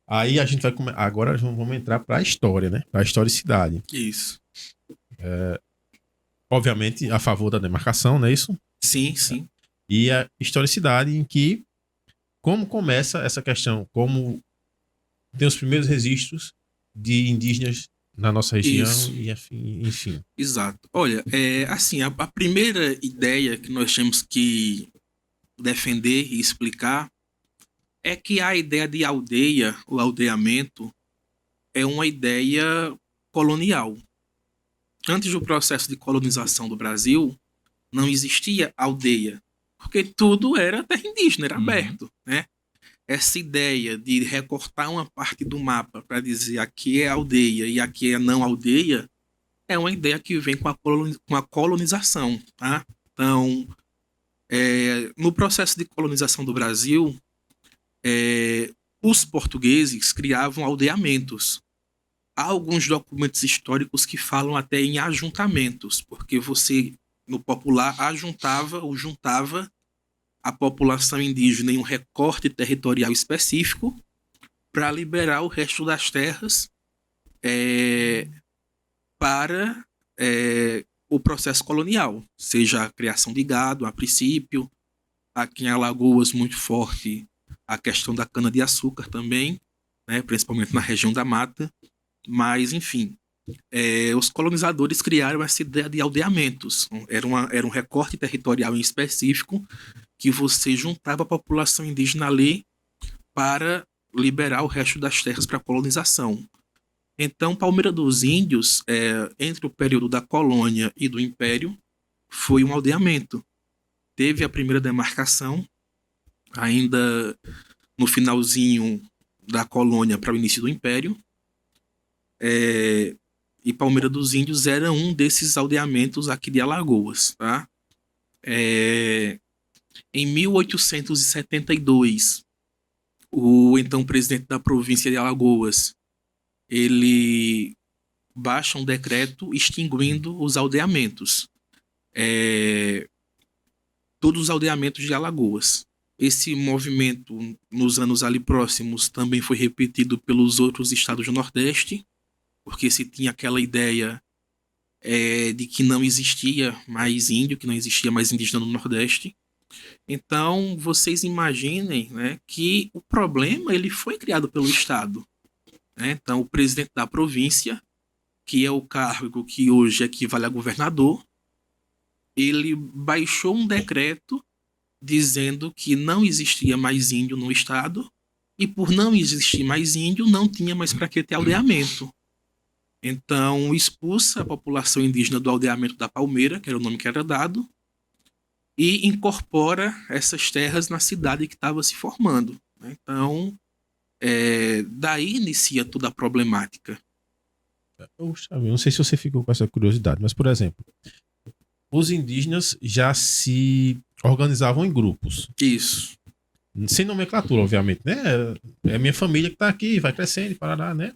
Aí a gente vai agora vamos entrar para a história, né? Para a historicidade. Isso. Obviamente a favor da demarcação, não é isso? Sim, sim. E a historicidade em que como começa essa questão, como tem os primeiros registros de indígenas na nossa região. Isso. E enfim. Exato. Olha, assim, a primeira ideia que nós temos que defender e explicar é que a ideia de aldeia, o aldeamento, é uma ideia colonial. Antes do processo de colonização do Brasil, não existia aldeia, porque tudo era terra indígena, era aberto, né? Essa ideia de recortar uma parte do mapa para dizer aqui é aldeia e aqui é não aldeia é uma ideia que vem com a colonização, tá? Então, no processo de colonização do Brasil, os portugueses criavam aldeamentos. Há alguns documentos históricos que falam até em ajuntamentos, porque você, no popular, ajuntava ou juntava a população indígena em um recorte territorial específico para liberar o resto das terras para o processo colonial, seja a criação de gado, a princípio, aqui em Alagoas muito forte a questão da cana-de-açúcar também, né, principalmente na região da mata, mas enfim, os colonizadores criaram essa ideia de aldeamentos, era um recorte territorial em específico que você juntava a população indígena ali para liberar o resto das terras para a colonização. Então, Palmeira dos Índios, entre o período da colônia e do império, foi um aldeamento. Teve a primeira demarcação, ainda no finalzinho da colônia para o início do império, e Palmeira dos Índios era um desses aldeamentos aqui de Alagoas, tá? Em 1872, o então presidente da província de Alagoas, ele baixa um decreto extinguindo os aldeamentos. Todos os aldeamentos de Alagoas. Esse movimento, nos anos ali próximos, também foi repetido pelos outros estados do Nordeste, porque se tinha aquela ideia de que não existia mais índio, que não existia mais indígena no Nordeste. Então, vocês imaginem, né, que o problema ele foi criado pelo Estado. Né? Então, o presidente da província, que é o cargo que hoje equivale a governador, ele baixou um decreto dizendo que não existia mais índio no Estado e por não existir mais índio, não tinha mais para que ter aldeamento. Então, expulsa a população indígena do aldeamento da Palmeira, que era o nome que era dado, e incorpora essas terras na cidade que estava se formando. Então, daí inicia toda a problemática. Eu não sei se você ficou com essa curiosidade, mas, por exemplo, os indígenas já se organizavam em grupos. Isso. Sem nomenclatura, obviamente, né? É a minha família que está aqui, vai crescendo, parará, né?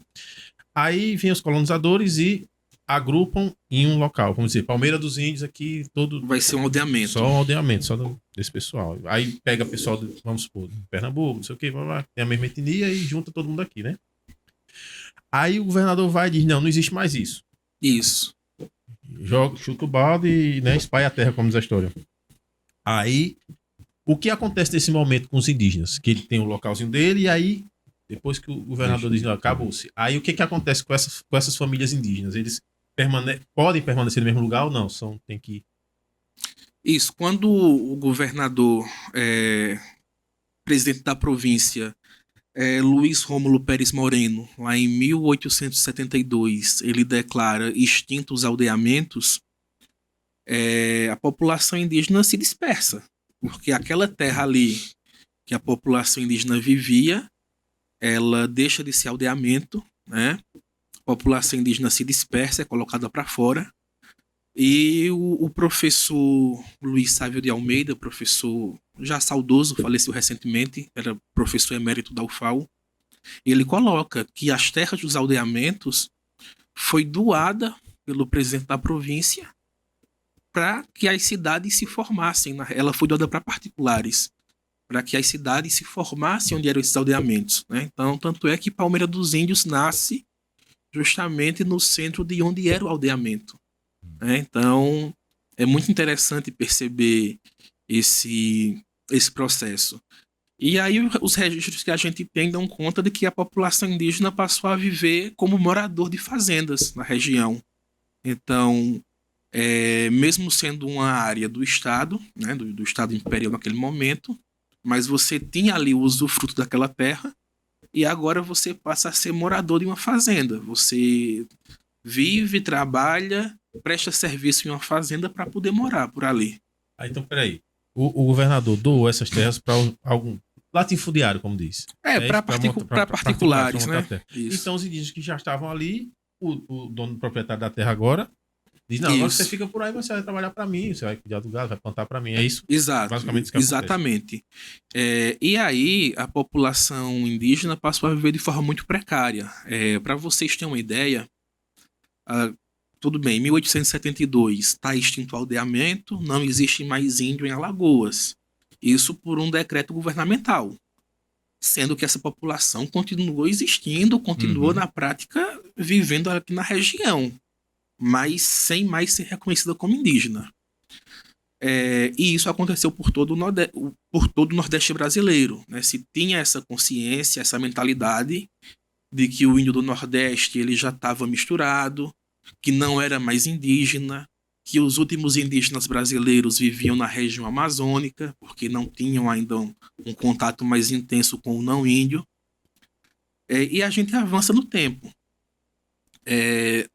Aí vêm os colonizadores e agrupam em um local, vamos dizer, Palmeira dos Índios aqui, todo... Vai ser um aldeamento. Só um aldeamento, só desse pessoal. Aí pega pessoal, vamos supor, de Pernambuco, não sei o que, tem a mesma etnia e junta todo mundo aqui, né? Aí o governador vai e diz, não existe mais isso. Isso. Joga, chuta o balde e, né, espalha a terra, como diz a história. Aí, o que acontece nesse momento com os indígenas? Que ele tem o localzinho dele e aí, depois que o governador diz, não, acabou-se. Aí o que acontece com essas famílias indígenas? Eles podem permanecer no mesmo lugar ou não? Tem que... Isso. Quando o governador, presidente da província, Luiz Rômulo Pérez Moreno, lá em 1872, ele declara extintos os aldeamentos, a população indígena se dispersa, porque aquela terra ali que a população indígena vivia, ela deixa de ser aldeamento, né? A população indígena se dispersa, é colocada para fora, E o professor Luiz Sávio de Almeida, professor já saudoso, faleceu recentemente, era professor emérito da UFAL, ele coloca que as terras dos aldeamentos foi doada pelo presidente da província para que as cidades se formassem. Ela foi doada para particulares, para que as cidades se formassem onde eram esses aldeamentos, né? Então, tanto é que Palmeira dos Índios nasce justamente no centro de onde era o aldeamento, né? Então, é muito interessante perceber esse processo. E aí os registros que a gente tem dão conta de que a população indígena passou a viver como morador de fazendas na região. Então, mesmo sendo uma área do Estado, né, do Estado Imperial naquele momento, mas você tinha ali o usufruto daquela terra e agora você passa a ser morador de uma fazenda. Você vive, trabalha, presta serviço em uma fazenda para poder morar por ali. Então, peraí. O governador doou essas terras para algum latifundiário, como diz. Para particulares, né? Então, os indígenas que já estavam ali, o dono proprietário da terra agora, diz, não, agora você fica por aí, você vai trabalhar para mim, você vai cuidar do gado, vai plantar para mim. É isso? Exato. Basicamente isso que exatamente. E aí, a população indígena passou a viver de forma muito precária. Para vocês terem uma ideia, tudo bem, em 1872 está extinto o aldeamento, não existe mais índio em Alagoas. Isso por um decreto governamental. Sendo que essa população continuou existindo, continuou na prática vivendo aqui na região, mas sem mais ser reconhecida como indígena. E isso aconteceu por todo o Nordeste brasileiro, né? Se tinha essa consciência, essa mentalidade de que o índio do Nordeste ele já estava misturado, que não era mais indígena, que os últimos indígenas brasileiros viviam na região amazônica, porque não tinham ainda um contato mais intenso com o não índio. E a gente avança no tempo.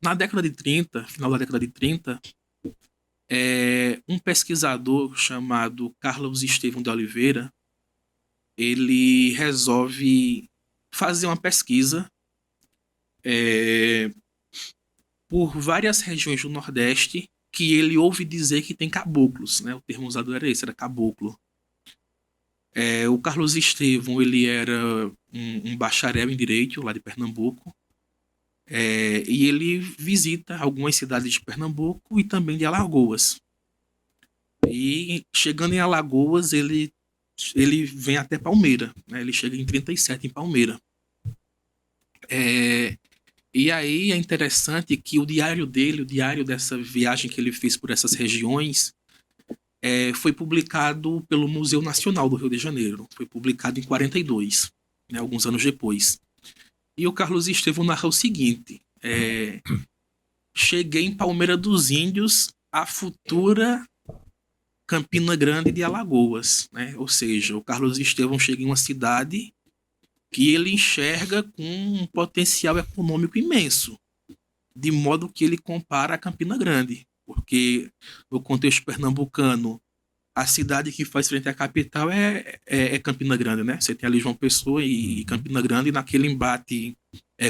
Na década de 30, final da década de 30, um pesquisador chamado Carlos Estevão de Oliveira, ele resolve fazer uma pesquisa por várias regiões do Nordeste que ele ouve dizer que tem caboclos, né? O termo usado era esse, era caboclo. O Carlos Estevão, ele era um bacharel em Direito lá de Pernambuco, e ele visita algumas cidades de Pernambuco e também de Alagoas. E chegando em Alagoas, ele vem até Palmeira, né? Ele chega em 37 em Palmeira. E aí é interessante que o diário dele, o diário dessa viagem que ele fez por essas regiões, foi publicado pelo Museu Nacional do Rio de Janeiro. Foi publicado em 42, né, alguns anos depois. E o Carlos Estevão narra o seguinte: cheguei em Palmeira dos Índios, a futura Campina Grande de Alagoas, né? Ou seja, o Carlos Estevão chega em uma cidade que ele enxerga com um potencial econômico imenso, de modo que ele compara a Campina Grande, porque no contexto pernambucano, a cidade que faz frente à capital é Campina Grande, né? Você tem ali João Pessoa e Campina Grande naquele embate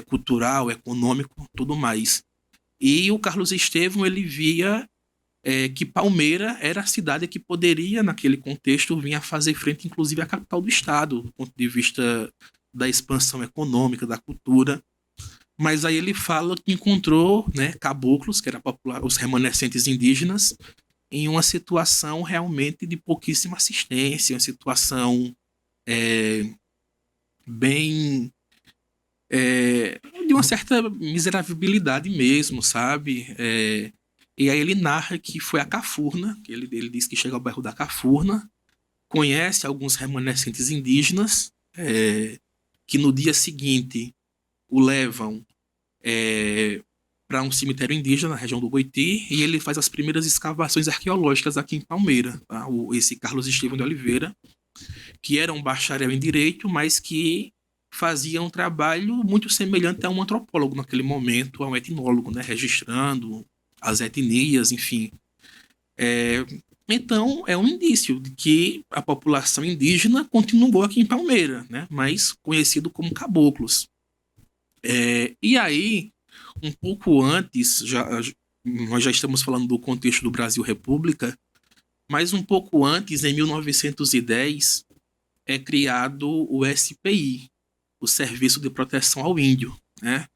cultural, econômico, tudo mais. E o Carlos Estevão, ele via que Palmeira era a cidade que poderia, naquele contexto, vir a fazer frente, inclusive, à capital do estado, do ponto de vista da expansão econômica, da cultura. Mas aí ele fala que encontrou, né, caboclos, que eram os remanescentes indígenas, em uma situação realmente de pouquíssima assistência, uma situação bem de uma certa miserabilidade mesmo, sabe? E aí ele narra que foi a Cafurna, que ele diz que chega ao bairro da Cafurna, conhece alguns remanescentes indígenas, que no dia seguinte o levam para um cemitério indígena na região do Boiti, e ele faz as primeiras escavações arqueológicas aqui em Palmeira. Tá? Esse Carlos Estevão de Oliveira, que era um bacharel em Direito, mas que fazia um trabalho muito semelhante a um antropólogo naquele momento, a um etnólogo, né? Registrando as etnias, enfim. Então, é um indício de que a população indígena continuou aqui em Palmeira, né? Mas conhecido como caboclos. E aí, um pouco antes, já nós já estamos falando do contexto do Brasil República, mas um pouco antes, em 1910, é criado o SPI, o Serviço de Proteção ao Índio, né?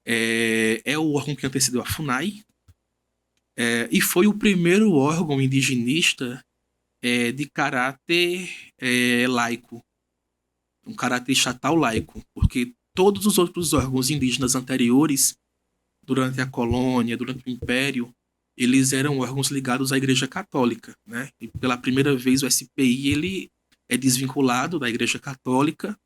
É o órgão que antecedeu a FUNAI, e foi o primeiro órgão indigenista de caráter laico, um caráter estatal laico, porque todos os outros órgãos indígenas anteriores, durante a colônia, durante o Império, eles eram órgãos ligados à Igreja Católica, né? E pela primeira vez o SPI ele é desvinculado da Igreja Católica.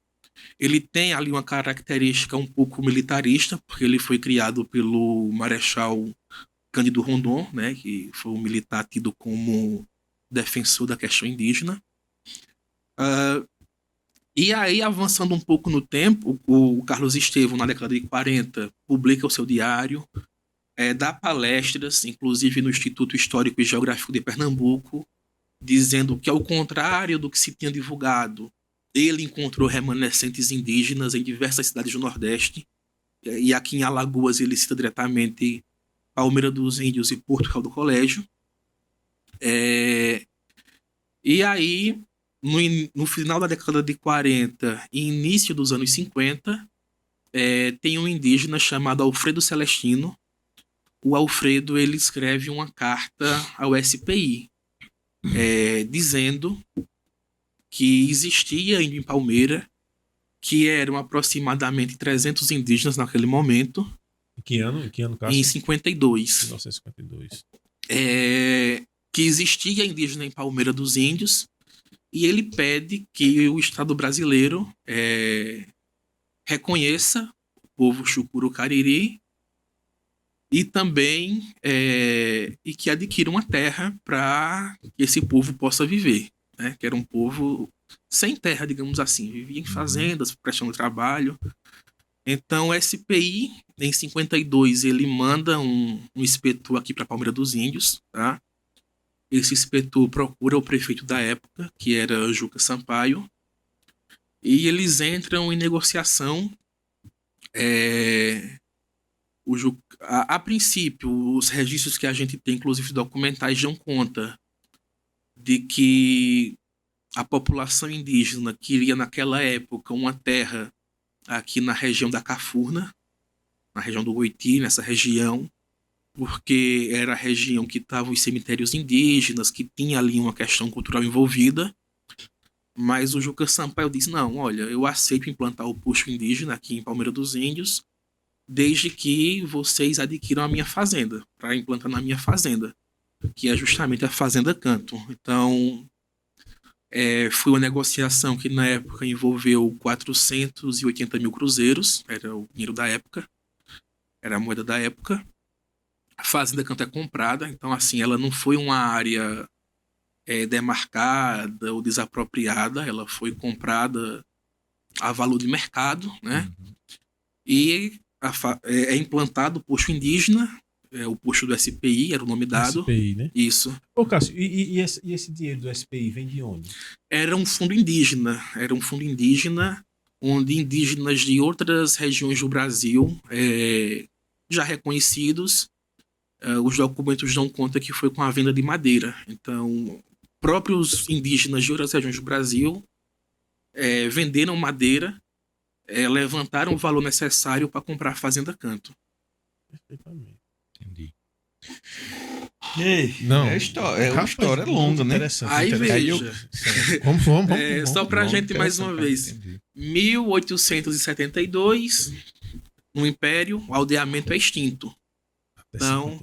Ele tem ali uma característica um pouco militarista, porque ele foi criado pelo Marechal Cândido Rondon, né? Que foi um militar tido como defensor da questão indígena. E aí, avançando um pouco no tempo, o Carlos Estevão, na década de 40, publica o seu diário, dá palestras, inclusive no Instituto Histórico e Geográfico de Pernambuco, dizendo que, ao contrário do que se tinha divulgado, ele encontrou remanescentes indígenas em diversas cidades do Nordeste, e aqui em Alagoas ele cita diretamente Palmeira dos Índios e Porto Real do Colégio. E aí, no final da década de 40 e início dos anos 50, tem um indígena chamado Alfredo Celestino. O Alfredo ele escreve uma carta ao SPI, dizendo que existia em Palmeira, que eram aproximadamente 300 indígenas naquele momento. Em que ano, Cássio? Em 52. 1952. Que existia indígena em Palmeira dos Índios, e ele pede que o Estado brasileiro reconheça o povo Chucuru-Cariri e também e que adquira uma terra para que esse povo possa viver, né? Que era um povo sem terra, digamos assim, vivia em fazendas, prestando trabalho. Então o SPI, em 52, ele manda um inspetor aqui para Palmeira dos Índios, tá? Esse inspetor procura o prefeito da época, que era Juca Sampaio, e eles entram em negociação. A princípio, os registros que a gente tem, inclusive documentais, dão conta de que a população indígena queria, naquela época, uma terra aqui na região da Cafurna, na região do Goiti, nessa região, porque era a região que estavam os cemitérios indígenas, que tinha ali uma questão cultural envolvida. Mas o Juca Sampaio diz, não, olha, eu aceito implantar o posto indígena aqui em Palmeira dos Índios, desde que vocês adquiram a minha fazenda, para implantar na minha fazenda, que é justamente a Fazenda Canto. Então, foi uma negociação que na época envolveu 480 mil cruzeiros, era o dinheiro da época, era a moeda da época. A Fazenda Canto é comprada, então assim, ela não foi uma área demarcada ou desapropriada, ela foi comprada a valor de mercado, né? E é implantado o posto indígena, o posto do SPI, era o nome dado. SPI, né? Isso. Ô, Cássio, e esse dinheiro do SPI vem de onde? Era um fundo indígena, onde indígenas de outras regiões do Brasil, já reconhecidos, os documentos dão conta que foi com a venda de madeira. Então, próprios indígenas de outras regiões do Brasil venderam madeira, levantaram o valor necessário para comprar a Fazenda Canto. Perfeitamente. Entendi. Não, uma história longa, né? Aí veja. Vamos. Só pra gente mais uma vez. Entendi. 1872, no Império, o aldeamento é extinto. Então,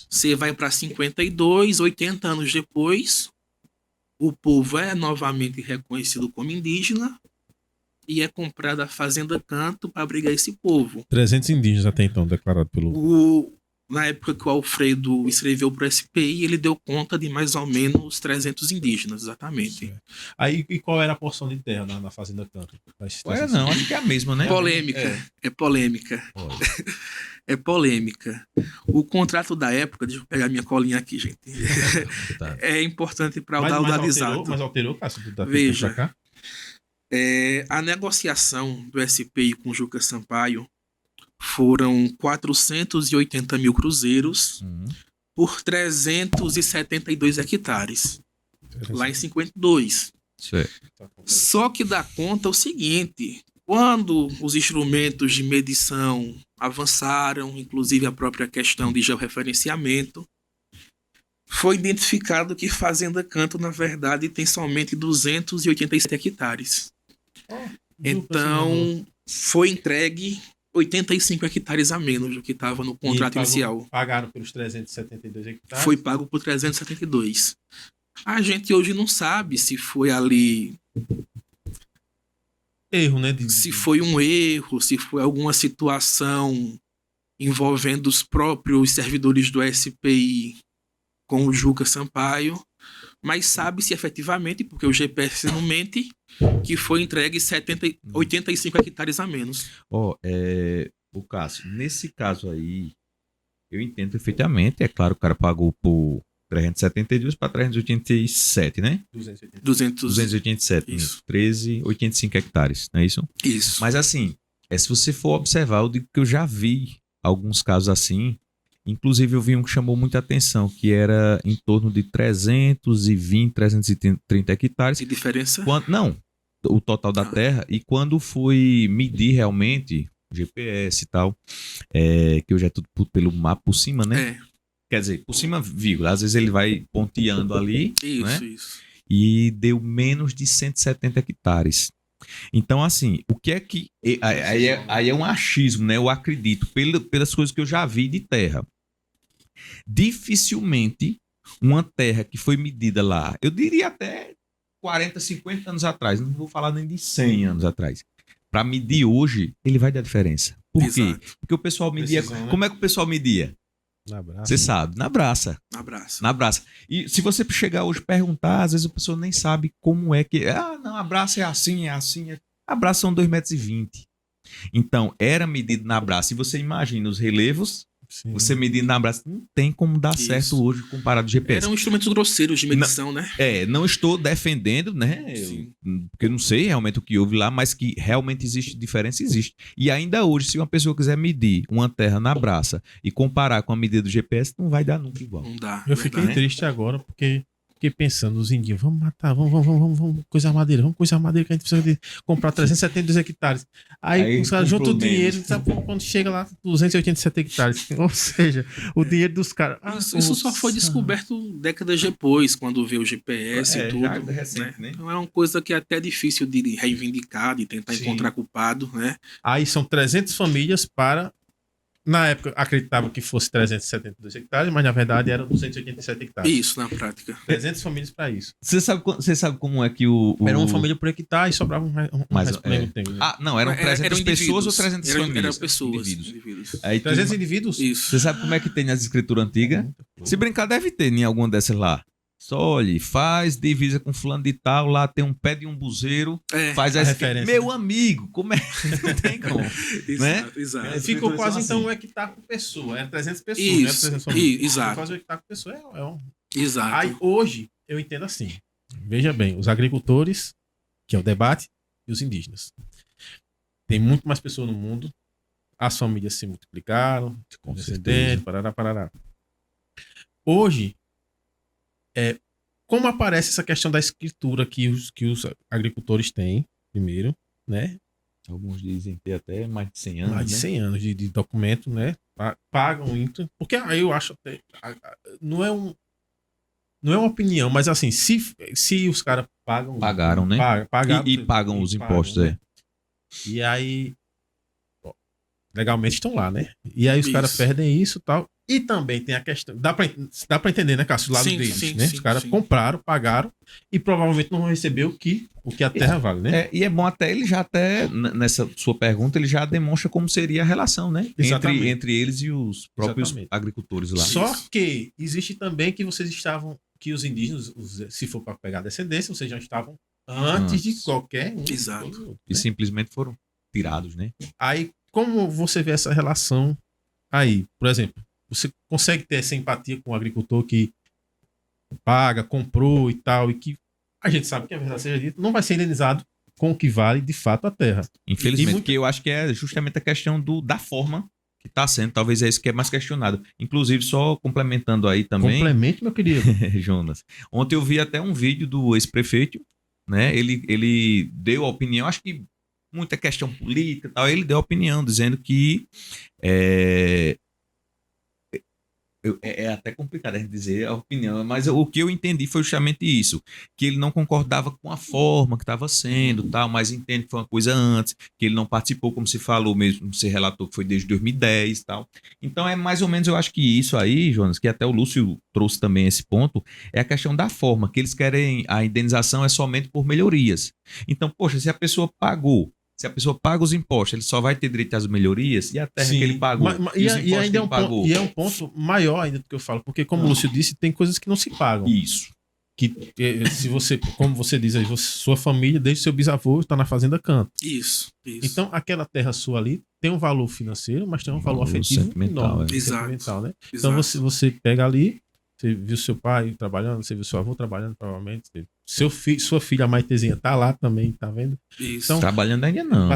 você vai para 52, 80 anos depois, o povo é novamente reconhecido como indígena e é comprada a Fazenda Canto para abrigar esse povo. 300 indígenas até então declarado pelo... Na época que o Alfredo escreveu para o SPI, ele deu conta de mais ou menos 300 indígenas, exatamente. Certo. Aí, e qual era a porção de terra na Fazenda Canto? Não, acho que é a mesma, né? Polêmica. É polêmica. É polêmica. O contrato da época, deixa eu pegar minha colinha aqui, gente. Tá. É importante para o dado exato. Mas alterou, Cássio? Veja, a negociação do SPI com Juca Sampaio foram 480 mil cruzeiros Uhum. por 372 hectares, lá em 52. Certo. Só que dá conta o seguinte: quando os instrumentos de medição avançaram, inclusive a própria questão de georreferenciamento, foi identificado que Fazenda Canto, na verdade, tem somente 287 hectares. Então, foi entregue 85 hectares a menos do que estava no contrato inicial. Pagaram pelos 372 hectares? Foi pago por 372. A gente hoje não sabe se foi ali... Erro, né? Se foi um erro, se foi alguma situação envolvendo os próprios servidores do SPI com o Juca Sampaio, mas sabe-se efetivamente, porque o GPS não mente, que foi entregue 85 hectares a menos. O Cássio, nesse caso aí, eu entendo perfeitamente. É claro, o cara pagou por 372 para 387, né? 287, Isso. 85 hectares, não é isso? Isso. Mas assim, se você for observar, eu digo que eu já vi alguns casos assim. Inclusive, eu vi um que chamou muita atenção, que era em torno de 320, 330 hectares. Que diferença? Não, o total da terra. E quando foi medir realmente, GPS e tal, que hoje é tudo pelo mapa por cima, né? Quer dizer, por cima, vírgula. Às vezes ele vai ponteando ali, Isso, né? isso. E deu menos de 170 hectares. Então, assim, o que é que... Aí é um achismo, né? Eu acredito, pelas coisas que eu já vi de terra. Dificilmente uma terra que foi medida lá, eu diria até 40, 50 anos atrás, não vou falar nem de 100 anos atrás, para medir hoje, ele vai dar diferença. Por quê? Porque o pessoal media... Precisão, né? Como é que o pessoal media? Na braça. Você sabe, na braça. Na braça. E se você chegar hoje e perguntar, às vezes a pessoa nem sabe como é que... não, a braça é assim, é assim. A braça são 2,20 m. Então, era medido na braça. E você imagina os relevos, Sim. você medindo na braça, não tem como dar certo hoje comparado ao GPS. Eram instrumentos grosseiros de medição, né? Não estou defendendo, né? Porque eu não sei realmente o que houve lá, mas que realmente existe diferença, existe. E ainda hoje, se uma pessoa quiser medir uma terra na braça e comparar com a medida do GPS, não vai dar nunca igual. Não dá. Eu fiquei triste agora porque fiquei pensando, os indígenas, vamos matar, vamos coisar madeira, que a gente precisa de comprar 372 hectares. Aí os caras juntam o dinheiro, sabe quando chega lá, 287 hectares. Ou seja, o dinheiro dos caras. Isso só foi descoberto décadas depois, quando veio o GPS e tudo. Já recente, né? Então é uma coisa que é até difícil de reivindicar, de tentar encontrar culpado, né? Aí são 300 famílias para... Na época, acreditava que fosse 372 hectares, mas na verdade eram 287 hectares. Isso, na prática. 300 famílias para isso. Você sabe como é que Era uma família por hectare e sobrava um resto por tempo. Não, eram 300 pessoas ou 300 famílias? Eram pessoas, indivíduos. 300 indivíduos? Isso. Você sabe como é que tem nas escrituras antigas? Se brincar, deve ter em alguma dessas lá. Só olhe, faz divisa com fulano de tal, lá tem um pé de um buzeiro, faz essa referência. Meu amigo, como é? Não tem como. Né? Exato. Ficou quase então um hectare por pessoa. Era 300 pessoas, Isso, né? 300 famílias. exato. Quase um hectare por pessoa. Exato. Aí hoje eu entendo assim. Veja bem, os agricultores, que é o debate, e os indígenas. Tem muito mais pessoas no mundo. As famílias se multiplicaram, Com descendentes, parará. Hoje, como aparece essa questão da escritura que os agricultores têm, primeiro, né? Alguns dizem ter até mais de 100 anos. Mais de 100 anos de documento, né? Pagam isso. Porque aí eu acho até. Não é uma opinião, mas assim, se os caras pagam. Pagaram, né? Pagaram, e pagam os impostos, né? E aí. Legalmente estão lá, né? E aí os caras perdem isso e tal. E também tem a questão. Dá pra entender, né, Cássio? O lado deles, né? Os caras compraram, pagaram e provavelmente não vão receber o que a terra vale, né? E é bom até ele já nessa sua pergunta, ele já demonstra como seria a relação, né? Entre eles e os próprios agricultores lá. Só que existe também que que os indígenas, se for para pegar a descendência, vocês já estavam antes de qualquer um. Exato. E simplesmente foram tirados, né? Aí, como você vê essa relação aí? Por exemplo, você consegue ter essa empatia com o agricultor que paga, comprou e tal, e que a gente sabe que a verdade seja dita, não vai ser indenizado com o que vale de fato a terra. Infelizmente, porque eu acho que é justamente a questão da forma que está sendo, talvez é isso que é mais questionado. Inclusive, só complementando aí também... Complemente, meu querido. Jonas. Ontem eu vi até um vídeo do ex-prefeito, né? Ele deu a opinião, acho que muita questão política e tal, ele deu a opinião dizendo que é até complicado a gente dizer a opinião, mas o que eu entendi foi justamente isso, que ele não concordava com a forma que estava sendo, tal, mas entende que foi uma coisa antes, que ele não participou, como se falou mesmo, se relatou que foi desde 2010 e tal. Então é mais ou menos, eu acho que isso aí, Jonas, que até o Lúcio trouxe também esse ponto, é a questão da forma, que eles querem, a indenização é somente por melhorias. Então, poxa, se a pessoa paga os impostos, ele só vai ter direito às melhorias e a terra que ele pagou. E ainda é um ponto maior ainda do que eu falo, porque como o Lúcio disse, tem coisas que não se pagam. Isso. Que se você, como você diz aí, sua família, desde seu bisavô, está na fazenda Canto. Isso. Então, aquela terra sua ali tem um valor financeiro, mas tem um valor afetivo sentimental, enorme. Sentimental, né? Então, você pega ali, você viu seu pai trabalhando, você viu seu avô trabalhando, provavelmente. Sua filha, a Maitezinha, tá lá também, tá vendo? Isso. Então, trabalhando ainda não.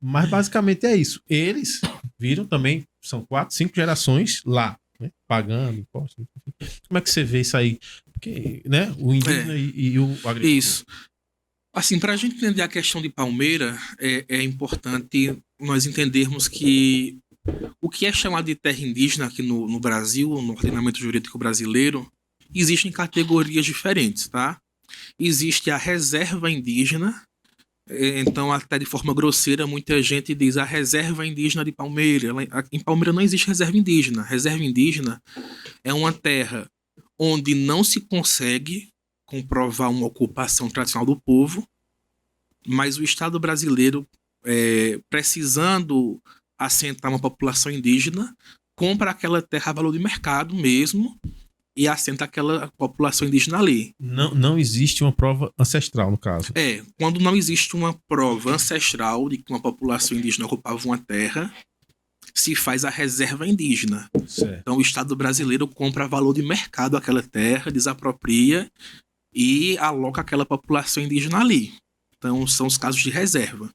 Mas basicamente é isso. Eles viram também, são 4, 5 gerações lá, né? Pagando impostos. Como é que você vê isso aí? Porque, né? O indígena e o agricultor. Isso. Assim, para a gente entender a questão de Palmeira, é importante nós entendermos que o que é chamado de terra indígena aqui no Brasil, no ordenamento jurídico brasileiro, existem categorias diferentes, tá? Existe a reserva indígena, então até de forma grosseira muita gente diz a reserva indígena de Palmeira. Em Palmeira não existe reserva indígena. Reserva indígena é uma terra onde não se consegue comprovar uma ocupação tradicional do povo, mas o Estado brasileiro, precisando assentar uma população indígena, compra aquela terra a valor de mercado mesmo e assenta aquela população indígena ali. Não existe uma prova ancestral, no caso. Quando não existe uma prova ancestral de que uma população indígena ocupava uma terra, se faz a reserva indígena. Certo. Então o Estado brasileiro compra a valor de mercado aquela terra, desapropria e aloca aquela população indígena ali. Então são os casos de reserva.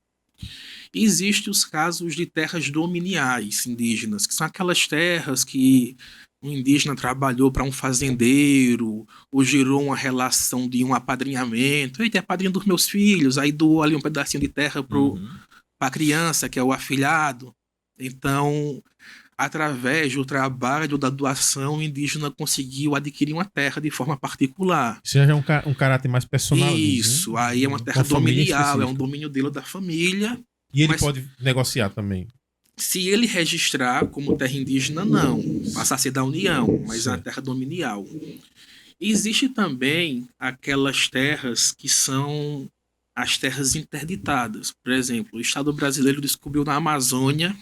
Existem os casos de terras dominiais indígenas, que são aquelas terras que um indígena trabalhou para um fazendeiro, ou gerou uma relação de um apadrinhamento. Eita, é padrinho dos meus filhos, aí doou ali um pedacinho de terra para a criança, que é o afilhado. Então, através do trabalho da doação, o indígena conseguiu adquirir uma terra de forma particular. Isso já é um caráter mais personal. Isso, né? aí é uma terra dominial, é um domínio dele da família. E ele pode negociar também. Se ele registrar como terra indígena, não. Passa a ser da União, mas é uma terra dominial. Existe também aquelas terras que são as terras interditadas. Por exemplo, o Estado brasileiro descobriu na Amazônia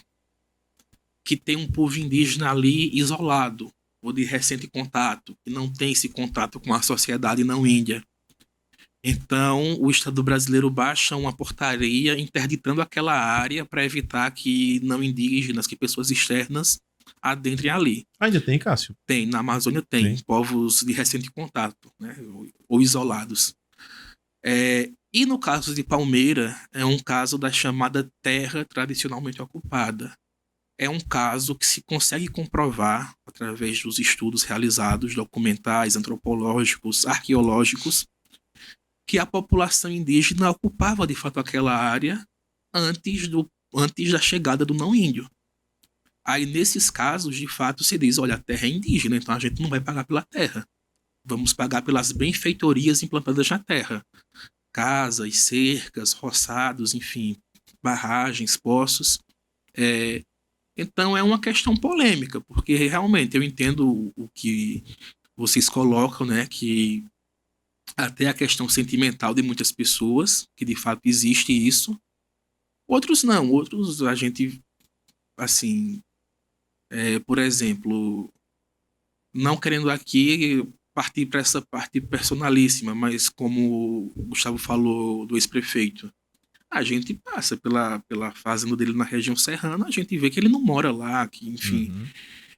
que tem um povo indígena ali isolado, ou de recente contato, que não tem esse contato com a sociedade não índia. Então, o Estado brasileiro baixa uma portaria interditando aquela área para evitar que não indígenas, que pessoas externas adentrem ali. Ainda tem, Cássio? Tem, na Amazônia tem. Povos de recente contato, né? Ou isolados. E no caso de Palmeira, é um caso da chamada terra tradicionalmente ocupada. É um caso que se consegue comprovar através dos estudos realizados, documentais, antropológicos, arqueológicos, que a população indígena ocupava de fato aquela área antes da chegada do não índio. Aí nesses casos, de fato, se diz, olha, a terra é indígena, então a gente não vai pagar pela terra. Vamos pagar pelas benfeitorias implantadas na terra. Casas, cercas, roçados, enfim, barragens, poços. Então é uma questão polêmica, porque realmente eu entendo o que vocês colocam, né, que até a questão sentimental de muitas pessoas, que de fato existe isso. Outros não, outros a gente, assim, por exemplo, não querendo aqui partir para essa parte personalíssima, mas como o Gustavo falou do ex-prefeito, a gente passa pela fazenda dele na região serrana, a gente vê que ele não mora lá, que enfim,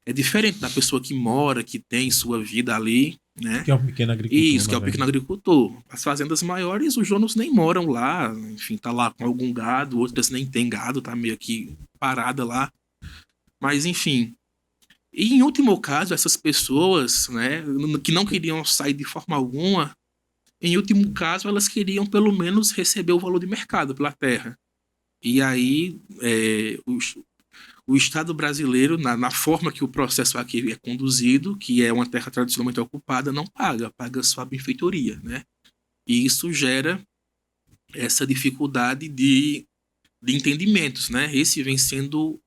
É diferente da pessoa que mora, que tem sua vida ali, né? Que é um pequeno agricultor. Isso, que é o pequeno agricultor. As fazendas maiores, os donos nem moram lá, enfim, tá lá com algum gado, outras nem tem gado, tá meio que parada lá. Mas, enfim. E em último caso, essas pessoas, né, que não queriam sair de forma alguma, em último caso, elas queriam pelo menos receber o valor de mercado pela terra. E aí, o Estado brasileiro, na forma que o processo aqui é conduzido, que é uma terra tradicionalmente ocupada, não paga só a benfeitoria, né? E isso gera essa dificuldade de entendimentos, né? Esse vem sendo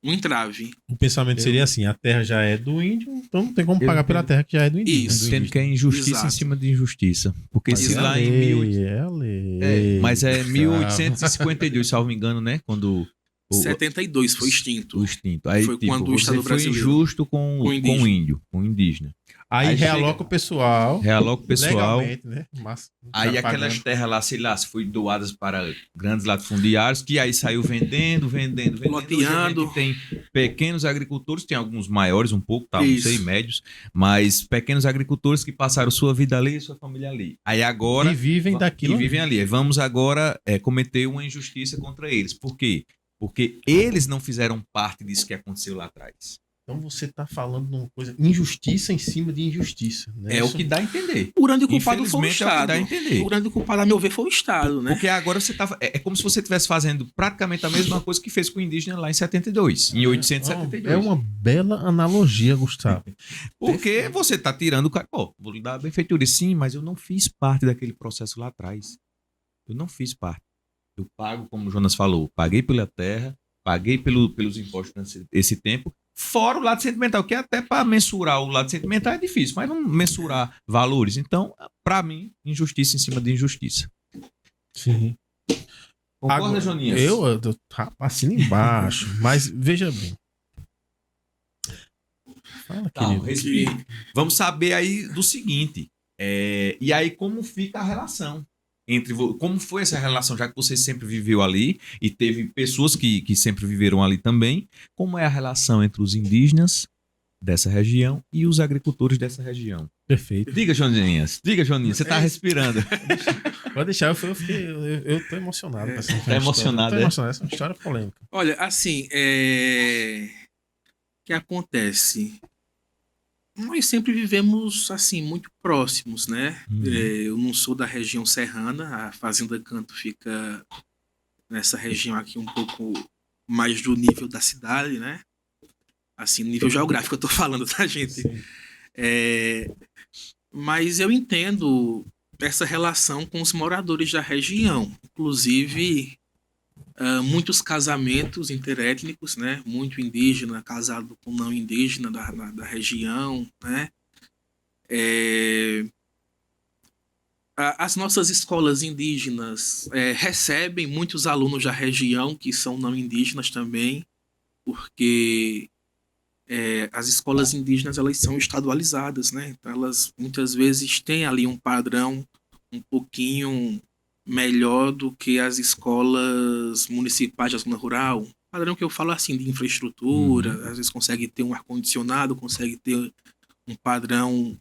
um entrave. O pensamento seria assim, a terra já é do índio, então não tem como pagar pela terra que já é do índio. Isso. Sendo que é injustiça Exato. em cima de injustiça. Porque Mas se é lá a em lei, é a lei. mas é 1852, salvo engano, né? Quando 72 foi extinto. o extinto. Aí, Foi tipo, quando o Estado você foi brasileiro- injusto com com o indígena. o índio, com o indígena. Aí Aí realoca chega- o pessoal. Realoca o pessoal. Legalmente, né? Mas, Aí tá aquelas pagando. terras lá, sei lá, se foi doadas para grandes latifundiários, que aí saiu vendendo. Loteando. Hoje a gente tem pequenos agricultores, tem alguns maiores um pouco, tá, não Isso. sei, médios, mas pequenos agricultores que passaram sua vida ali e sua família ali. Aí agora... E vivem daquilo. E vivem ali. Aí vamos agora cometer uma injustiça contra eles. Por quê? Porque eles não fizeram parte disso que aconteceu lá atrás. Então você tá falando de uma coisa, injustiça em cima de injustiça. Né? É o Isso- que dá a entender. O grande culpado foi o Infelizmente é o que Estado. dá a entender. O grande culpado, a meu ver, foi o Estado, né? Porque agora você tá. É como se você estivesse fazendo praticamente a mesma coisa que fez com o indígena lá em 72, em 872. É uma bela analogia, Gustavo. Porque você tá tirando o cara. Pô, vou lhe dar a benfeitoria. Sim, mas eu não fiz parte daquele processo lá atrás. Eu não fiz parte. Eu pago, como o Jonas falou, paguei pela terra, paguei pelos impostos nesse tempo, fora o lado sentimental, que até para mensurar o lado sentimental é difícil, mas vamos mensurar valores. Então, para mim, injustiça em cima de injustiça. Sim. Concorda, Agora, Joninhas? eu assino embaixo, mas veja bem. Fala, Não, querido. respire. Vamos saber aí do seguinte. E aí, como fica a relação? Como foi essa relação, já que você sempre viveu ali e teve pessoas que sempre viveram ali também, como é a relação entre os indígenas dessa região e os agricultores dessa região? Perfeito. Diga, Joninhas, você tá respirando. Pode deixar, eu tô emocionado. Com essa Tá história. emocionado, Tô é? emocionado, essa é uma história polêmica. Olha, assim, o que acontece? Nós sempre vivemos, assim, muito próximos, né? Uhum. Eu não sou da região serrana, a Fazenda Canto fica nessa região aqui um pouco mais do nível da cidade, né? Assim, no nível geográfico eu tô falando, tá, gente? Sim. Mas eu entendo essa relação com os moradores da região. Inclusive, muitos casamentos interétnicos, né? Muito indígena casado com não indígena da região, né? As nossas escolas indígenas recebem muitos alunos da região que são não indígenas também, porque as escolas indígenas elas são estadualizadas, né? Então elas muitas vezes têm ali um padrão um pouquinho melhor do que as escolas municipais da zona rural. Padrão que eu falo assim de infraestrutura, às vezes consegue ter um ar-condicionado, consegue ter um padrão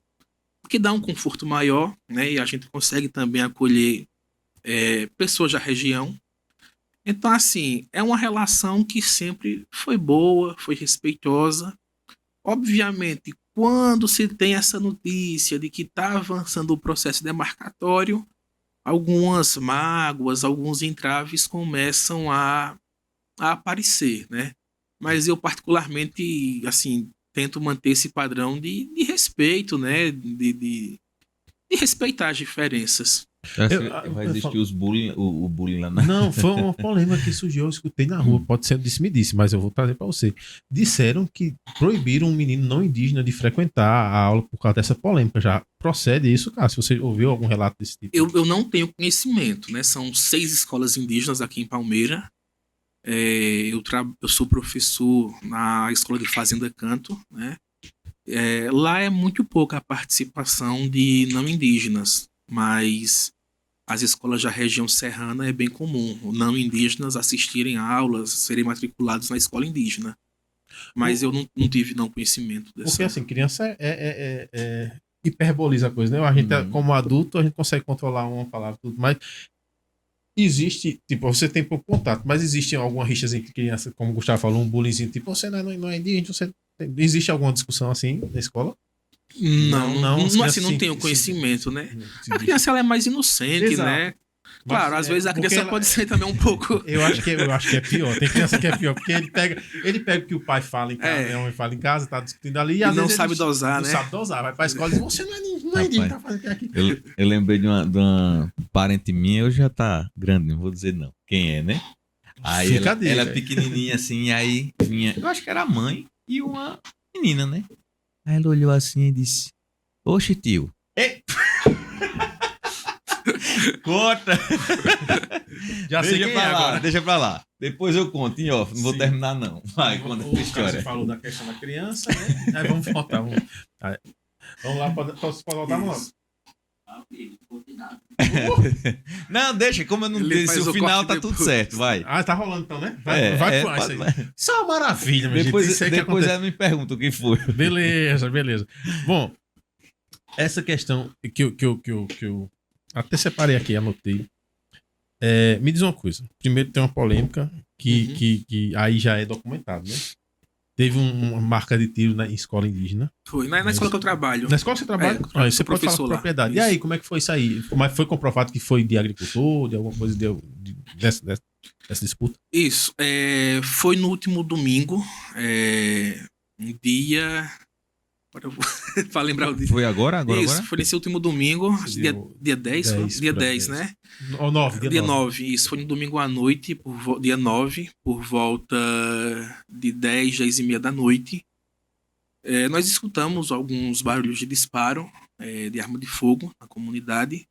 que dá um conforto maior, né? E a gente consegue também acolher pessoas da região. Então, assim, é uma relação que sempre foi boa, foi respeitosa. Obviamente, quando se tem essa notícia de que está avançando o processo demarcatório, algumas mágoas, alguns entraves começam a aparecer, né? Mas eu, particularmente, assim, tento manter esse padrão de respeito, né? De respeitar as diferenças. Vai existir o bullying lá na... Não, foi uma polêmica que surgiu, eu escutei na rua. Pode ser disse-me-disse, mas eu vou trazer para você. Disseram que proibiram um menino não indígena de frequentar a aula por causa dessa polêmica. Já procede isso, cara? Se você ouviu algum relato desse tipo? Eu não tenho conhecimento, né? São 6 escolas indígenas aqui em Palmeira. Eu sou professor na Escola de Fazenda Canto, né? Lá é muito pouca a participação de não indígenas, mas as escolas da região serrana é bem comum não indígenas assistirem a aulas, serem matriculados na escola indígena. Mas eu não tive não conhecimento dessa. Porque assim, criança hiperboliza a coisa, né? A gente, como adulto, a gente consegue controlar uma palavra, tudo, mas existe, tipo, você tem pouco contato, mas existe alguma rixa entre crianças, como o Gustavo falou, um bullyingzinho, tipo, você não é indígena, existe alguma discussão assim na escola? Não, assim, não tenho conhecimento, né? A criança ela é mais inocente, exato, né? Claro, mas, às vezes a criança pode ser também um pouco. Eu acho que é pior. Tem criança que é pior, porque ele pega o que o pai fala em casa, a mãe fala em casa, tá discutindo ali, e às vezes não sabe dosar, né? Não sabe dosar, vai pra escola e diz, você não é indígena, tá fazendo aqui. Eu lembrei de uma parente minha, hoje já tá grande, não vou dizer não. Quem é, né? Aí ela é pequenininha assim, aí vinha, eu acho que era a mãe e uma menina, né? Aí ela olhou assim e disse, oxe, tio. Conta! Já sei quem é agora. Deixa pra lá. Depois eu conto em off. Não vou terminar, não. Vai, conta a história. Você falou da questão da criança, né? Aí vamos voltar. Vamos lá, posso voltar, mano? Não, deixa. Como eu não disse, o final tá tudo certo. Vai. Tá rolando então, né? Vai pro isso aí. Isso é uma maravilha, meu gente. Depois ela me pergunta o que foi. Beleza. Bom, essa questão que eu até separei aqui, anotei. Me diz uma coisa. Primeiro tem uma polêmica que aí já é documentado, né? Teve uma marca de tiro na escola indígena. Foi, na escola que eu trabalho. Na escola que você trabalha? Você pode falar com propriedade. Isso. E aí, como é que foi isso aí? Mas foi comprovado que foi de agricultor, de alguma coisa dessa disputa? Isso. Foi no último domingo. Um dia... Para lembrar o dia. Foi agora? Isso, foi nesse último domingo, dia 10, dia 10, né? Ou 9, dia 9. Isso foi no domingo à noite, dia 9, por volta de 10 e meia da noite. Nós escutamos alguns barulhos de disparo de arma de fogo na comunidade,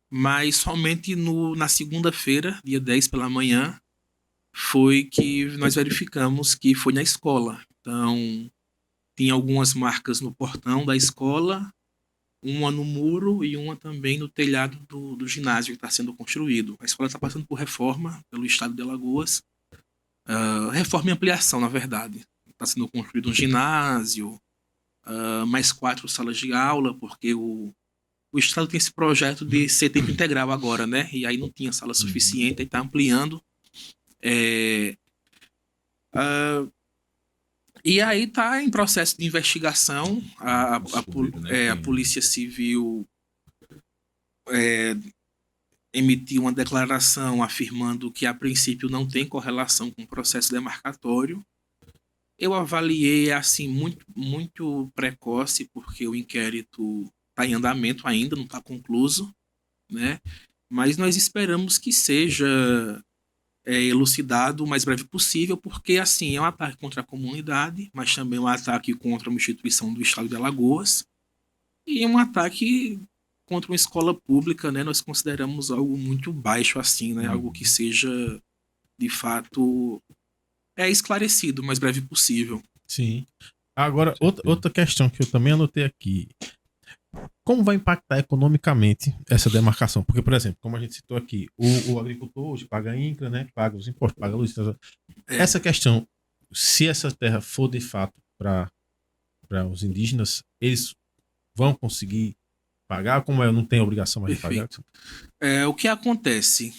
mas somente na segunda-feira, dia 10 pela manhã, foi que nós verificamos que foi na escola. Então... Tinha algumas marcas no portão da escola, uma no muro e uma também no telhado do ginásio que está sendo construído. A escola está passando por reforma pelo estado de Alagoas. Reforma e ampliação, na verdade. Está sendo construído um ginásio, mais 4 salas de aula, porque o estado tem esse projeto de ser tempo integral agora, né? E aí não tinha sala suficiente, aí está ampliando. E aí está em processo de investigação. A Polícia Civil emitiu uma declaração afirmando que a princípio não tem correlação com o processo demarcatório. Eu avaliei assim muito, muito precoce, porque o inquérito está em andamento ainda, não está concluído, né? Mas nós esperamos que seja elucidado o mais breve possível, porque assim é um ataque contra a comunidade, mas também um ataque contra uma instituição do estado de Alagoas e um ataque contra uma escola pública, né? Nós consideramos algo muito baixo assim, né? Algo que seja de fato esclarecido o mais breve possível. Sim. Agora, outra questão que eu também anotei aqui. Como vai impactar economicamente essa demarcação? Porque, por exemplo, como a gente citou aqui, o agricultor hoje paga INCRA, né? Paga os impostos, paga a luz. Essa questão, se essa terra for de fato para os indígenas, eles vão conseguir pagar? Como não tem obrigação mais de pagar? O que acontece?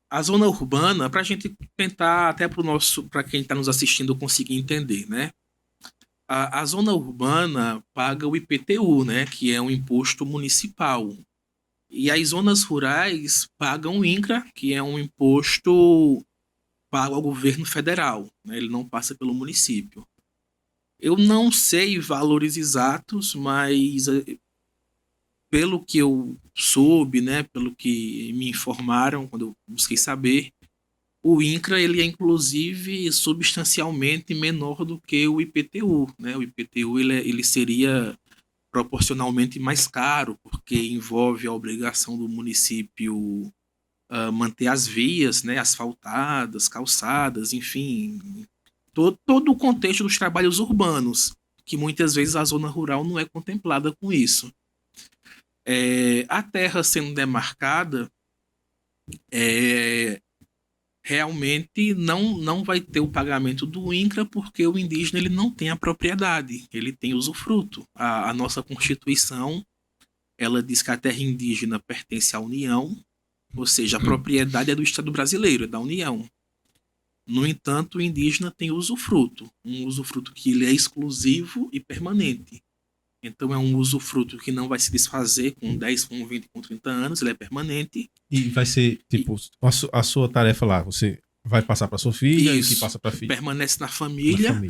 A zona urbana, para a gente tentar, até para quem está nos assistindo conseguir entender, né? A zona urbana paga o IPTU, né, que é um imposto municipal. E as zonas rurais pagam o INCRA, que é um imposto pago ao governo federal, né, ele não passa pelo município. Eu não sei valores exatos, mas pelo que eu soube, né, pelo que me informaram quando eu busquei saber, o INCRA ele é inclusive substancialmente menor do que o IPTU, né? O IPTU ele seria proporcionalmente mais caro, porque envolve a obrigação do município manter as vias, né, asfaltadas, calçadas, enfim, todo o contexto dos trabalhos urbanos, que muitas vezes a zona rural não é contemplada com isso. A terra sendo demarcada realmente não vai ter o pagamento do INCRA, porque o indígena ele não tem a propriedade, ele tem usufruto. A nossa Constituição, ela diz que a terra indígena pertence à União, ou seja, a propriedade é do Estado brasileiro, é da União. No entanto, o indígena tem usufruto, um usufruto que ele é exclusivo e permanente. Então é um usufruto que não vai se desfazer com 10, com 20, com 30 anos, ele é permanente. E vai ser, tipo, a sua tarefa lá, você vai passar para sua filha Isso, e que passa para filha. permanece na família.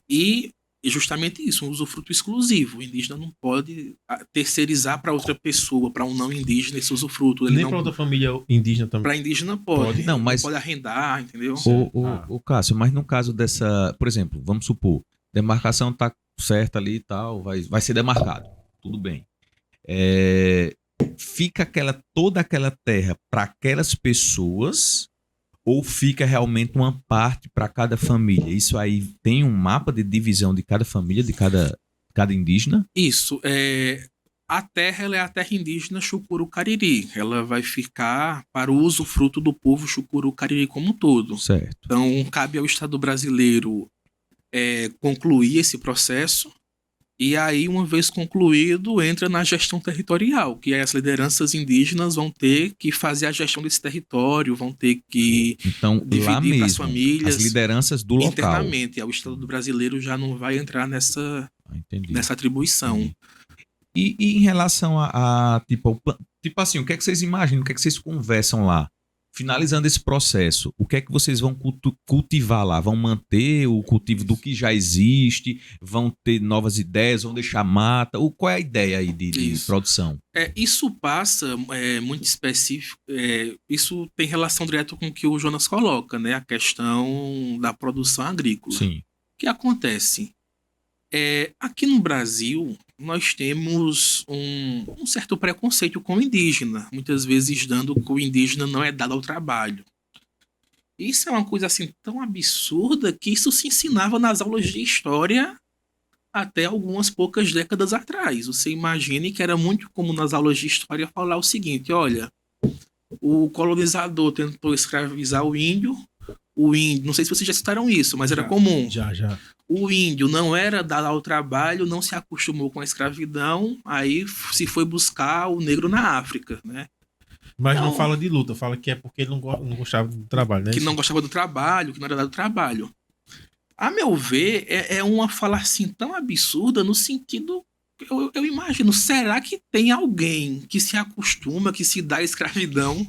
E justamente isso, um usufruto exclusivo. O indígena não pode terceirizar para outra pessoa, para um não indígena, esse usufruto. Ele nem para outra família indígena também. Para indígena pode. Não, mas pode arrendar, entendeu? O Cássio, mas no caso dessa, por exemplo, vamos supor, demarcação tá certa ali e tal, vai ser demarcado, tudo bem. Fica toda aquela terra para aquelas pessoas ou fica realmente uma parte para cada família? Isso aí tem um mapa de divisão de cada família, de cada indígena? Isso. A terra ela é a terra indígena Chucuru Cariri. Ela vai ficar para o usufruto do povo Chucuru Cariri como um todo. Certo. Então, cabe ao Estado brasileiro concluir esse processo. E aí, uma vez concluído, entra na gestão territorial, que as lideranças indígenas vão ter que fazer a gestão desse território, vão ter que dividir para as famílias. As lideranças do local. Internamente. O Estado brasileiro já não vai entrar nessa atribuição. E em relação a tipo assim, o que é que vocês imaginam, o que é que vocês conversam lá? Finalizando esse processo, o que é que vocês vão cultivar lá? Vão manter o cultivo do que já existe? Vão ter novas ideias? Vão deixar mata? Qual é a ideia aí de produção? Isso passa muito específico. Isso tem relação direta com o que o Jonas coloca, né? A questão da produção agrícola. Sim. O que acontece? Aqui no Brasil, nós temos um certo preconceito com o indígena, muitas vezes dando que o indígena não é dado ao trabalho. Isso é uma coisa assim tão absurda que isso se ensinava nas aulas de história até algumas poucas décadas atrás. Você imagine que era muito comum nas aulas de história falar o seguinte: olha, o colonizador tentou escravizar o índio, não sei se vocês já citaram isso, mas era comum. Já. O índio não era dado ao trabalho, não se acostumou com a escravidão, aí se foi buscar o negro na África, né? Mas não fala de luta, fala que é porque ele não gostava do trabalho, né? Que não gostava do trabalho, que não era dado trabalho. A meu ver, é uma fala assim tão absurda no sentido... Eu imagino, será que tem alguém que se acostuma, que se dá à escravidão?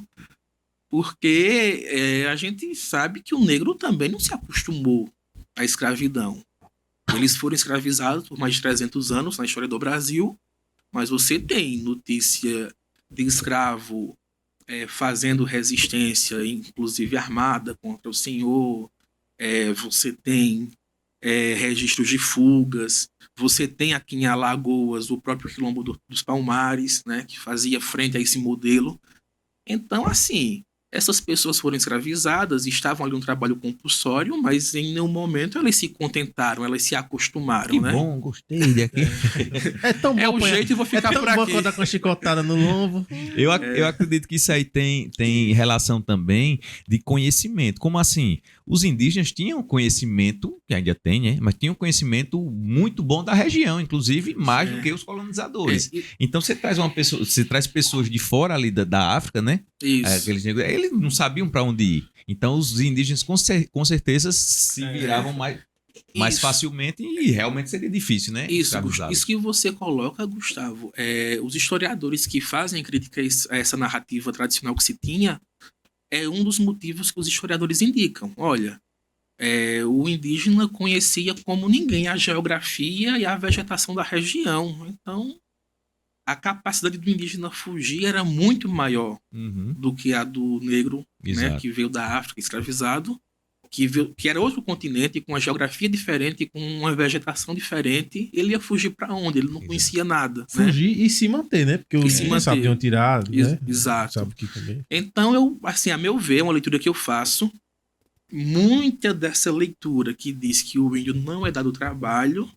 Porque a gente sabe que o negro também não se acostumou à escravidão. Eles foram escravizados por mais de 300 anos na história do Brasil, mas você tem notícia de escravo fazendo resistência, inclusive armada, contra o senhor. Você tem registros de fugas. Você tem aqui em Alagoas o próprio Quilombo dos Palmares, né, que fazia frente a esse modelo. Então, assim, essas pessoas foram escravizadas, estavam ali um trabalho compulsório, mas em nenhum momento elas se contentaram, elas se acostumaram, que né? Bom, gostei daqui. É tão bom. O jeito e vou ficar por aqui. É tão bom dar com a chicotada no lombo. Eu acredito que isso aí tem relação também de conhecimento. Como assim? Os indígenas tinham conhecimento, que ainda tem, né? Mas tinham conhecimento muito bom da região, inclusive mais do que os colonizadores. Então você traz pessoas de fora ali da África, né? Isso. Eles não sabiam para onde ir. Então os indígenas com certeza se viravam mais facilmente e realmente seria difícil, né? Isso que você coloca, Gustavo, os historiadores que fazem crítica a essa narrativa tradicional que se tinha, é um dos motivos que os historiadores indicam. Olha, o indígena conhecia como ninguém a geografia e a vegetação da região. Então, a capacidade do indígena fugir era muito maior do que a do negro, né, que veio da África escravizado, que era outro continente, com uma geografia diferente, com uma vegetação diferente. Ele ia fugir para onde? Ele não conhecia nada. Fugir, né? E se manter, né? Porque os não sabem onde tirar, né? Exato. Sabe que também. Então, a meu ver, uma leitura que eu faço, muita dessa leitura que diz que o índio não é dado trabalho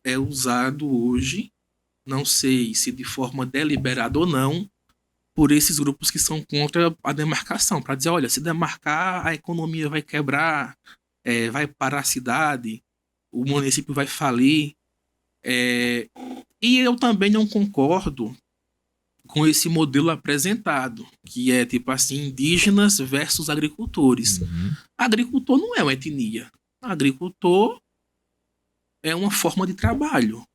é usado hoje, não sei se de forma deliberada ou não, por esses grupos que são contra a demarcação, para dizer, olha, se demarcar, a economia vai quebrar, vai parar a cidade, o município vai falir. E eu também não concordo com esse modelo apresentado, que é tipo assim, indígenas versus agricultores. Agricultor não é uma etnia. Agricultor é uma forma de trabalho.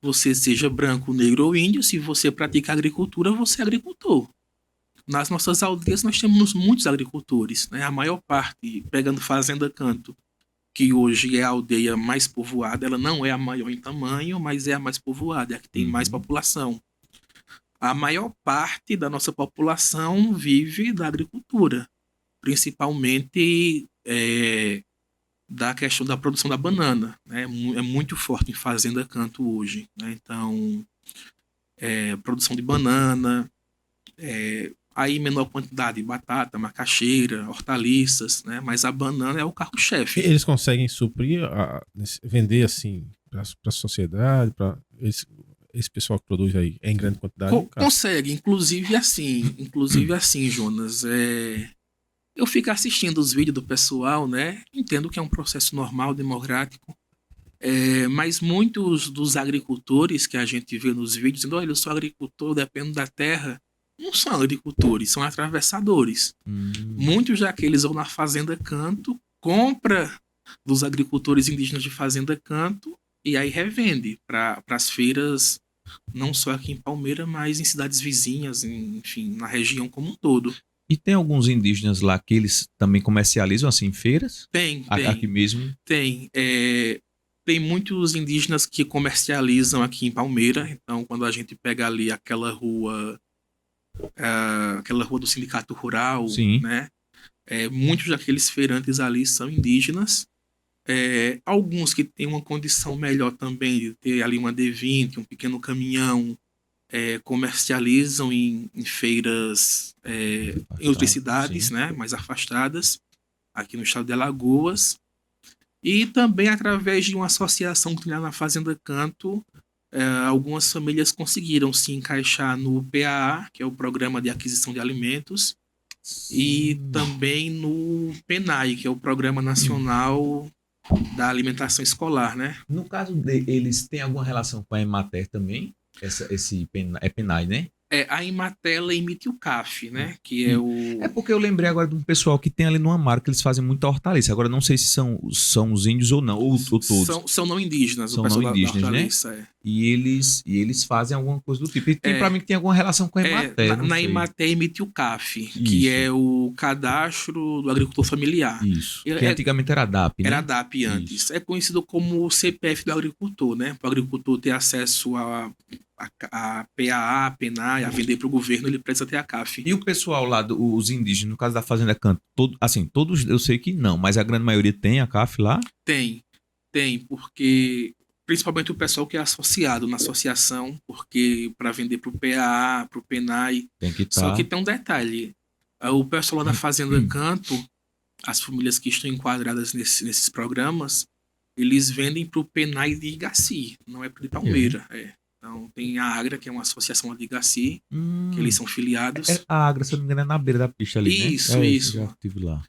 Você seja branco, negro ou índio, se você pratica agricultura, você é agricultor. Nas nossas aldeias nós temos muitos agricultores, né? A maior parte, pegando Fazenda Canto, que hoje é a aldeia mais povoada, ela não é a maior em tamanho, mas é a mais povoada, é a que tem mais população. A maior parte da nossa população vive da agricultura, principalmente da questão da produção da banana, né? É muito forte em Fazenda Canto hoje, né? Então, produção de banana, aí menor quantidade de batata, macaxeira, hortaliças, né? Mas a banana é o carro-chefe. Eles conseguem suprir, vender assim para a sociedade, para esse pessoal que produz aí em grande quantidade? Consegue, inclusive assim, Jonas, eu fico assistindo os vídeos do pessoal, né? Entendo que é um processo normal, democrático, mas muitos dos agricultores que a gente vê nos vídeos dizendo, olha, eu sou agricultor, dependo da terra, não são agricultores, são atravessadores. Muitos daqueles vão na Fazenda Canto, compra dos agricultores indígenas de Fazenda Canto e aí revende para as feiras, não só aqui em Palmeira, mas em cidades vizinhas, enfim, na região como um todo. E tem alguns indígenas lá que eles também comercializam assim em feiras? Tem. Aqui mesmo? Tem. Tem muitos indígenas que comercializam aqui em Palmeira. Então, quando a gente pega ali aquela rua do Sindicato Rural, sim, né? Muitos daqueles feirantes ali são indígenas. Alguns que têm uma condição melhor também de ter ali uma D20, um pequeno caminhão, comercializam em feiras em outras cidades, né, mais afastadas, aqui no estado de Alagoas. E também através de uma associação que tem lá na Fazenda Canto, algumas famílias conseguiram se encaixar no PAA, que é o Programa de Aquisição de Alimentos, e também no PENAI, que é o Programa Nacional da Alimentação Escolar, né? No caso deles, tem alguma relação com a Emater também? Esse PENAI, né? A Emater emite o CAF, né? Que é o... É porque eu lembrei agora de um pessoal que tem ali no Amaro, que eles fazem muita hortaliça. Agora não sei se são os índios ou não, ou todos. São não indígenas, são o pessoal não indígenas, da hortaliça, né? E eles fazem alguma coisa do tipo. E tem, pra mim que tem alguma relação com a Emater. Na Emater emite o CAF, que é o Cadastro do Agricultor Familiar. Isso. Que antigamente era DAP, né? Era DAP antes. Isso. É conhecido como o CPF do agricultor, né? Para o agricultor ter acesso a PAA, PENAI, a vender para o governo, ele precisa ter a CAF. E o pessoal lá, os indígenas, no caso da Fazenda Canto, todos eu sei que não, mas a grande maioria tem a CAF lá? Tem, porque principalmente o pessoal que é associado na associação, porque para vender para o PAA, para o PENAI, tem que estar. Só que tem um detalhe, o pessoal lá da Fazenda Canto, as famílias que estão enquadradas nesses programas, eles vendem para o PENAI de Igaci, não é para Palmeira, Então tem a Agra, que é uma associação de Igaci, que eles são filiados. A Agra, se eu não me engano, é na beira da pista ali, isso, né? Isso. Já estive lá.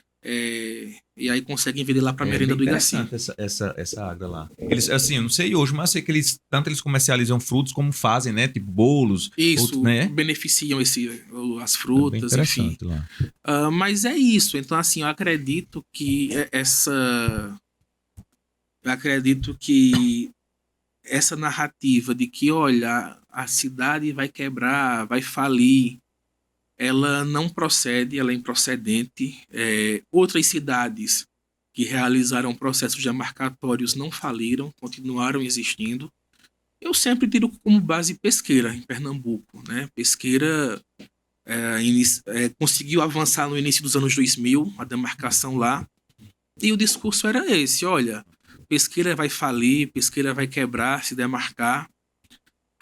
E aí conseguem vender lá para a merenda do Igaci. Essa Agra lá. Eles, assim, eu não sei hoje, mas eu sei que eles comercializam frutos como fazem, né? Tipo bolos. Isso, né? beneficiam as frutas, enfim. Lá. Mas é isso. Então, assim, eu acredito que essa narrativa de que, olha, a cidade vai quebrar, vai falir, ela não procede, ela é improcedente. Outras cidades que realizaram processos demarcatórios não faliram, continuaram existindo. Eu sempre tiro como base Pesqueira, em Pernambuco, né? Pesqueira conseguiu avançar no início dos anos 2000, a demarcação lá, e o discurso era esse, olha, Pesqueira vai falir, Pesqueira vai quebrar, se demarcar.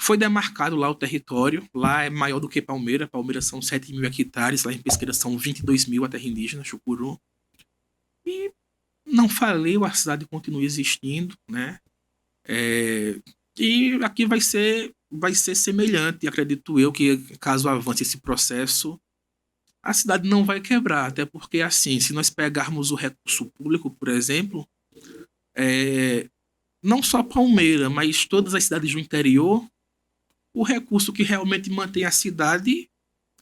Foi demarcado lá o território, lá é maior do que Palmeira são 7.000 hectares, lá em Pesqueira são 22.000 a terra indígena, Chucuru. E não faliu, a cidade continua existindo, né? E aqui vai ser semelhante, acredito eu, que caso avance esse processo, a cidade não vai quebrar, até porque, assim, se nós pegarmos o recurso público, por exemplo, não só Palmeira, mas todas as cidades do interior, o recurso que realmente mantém a cidade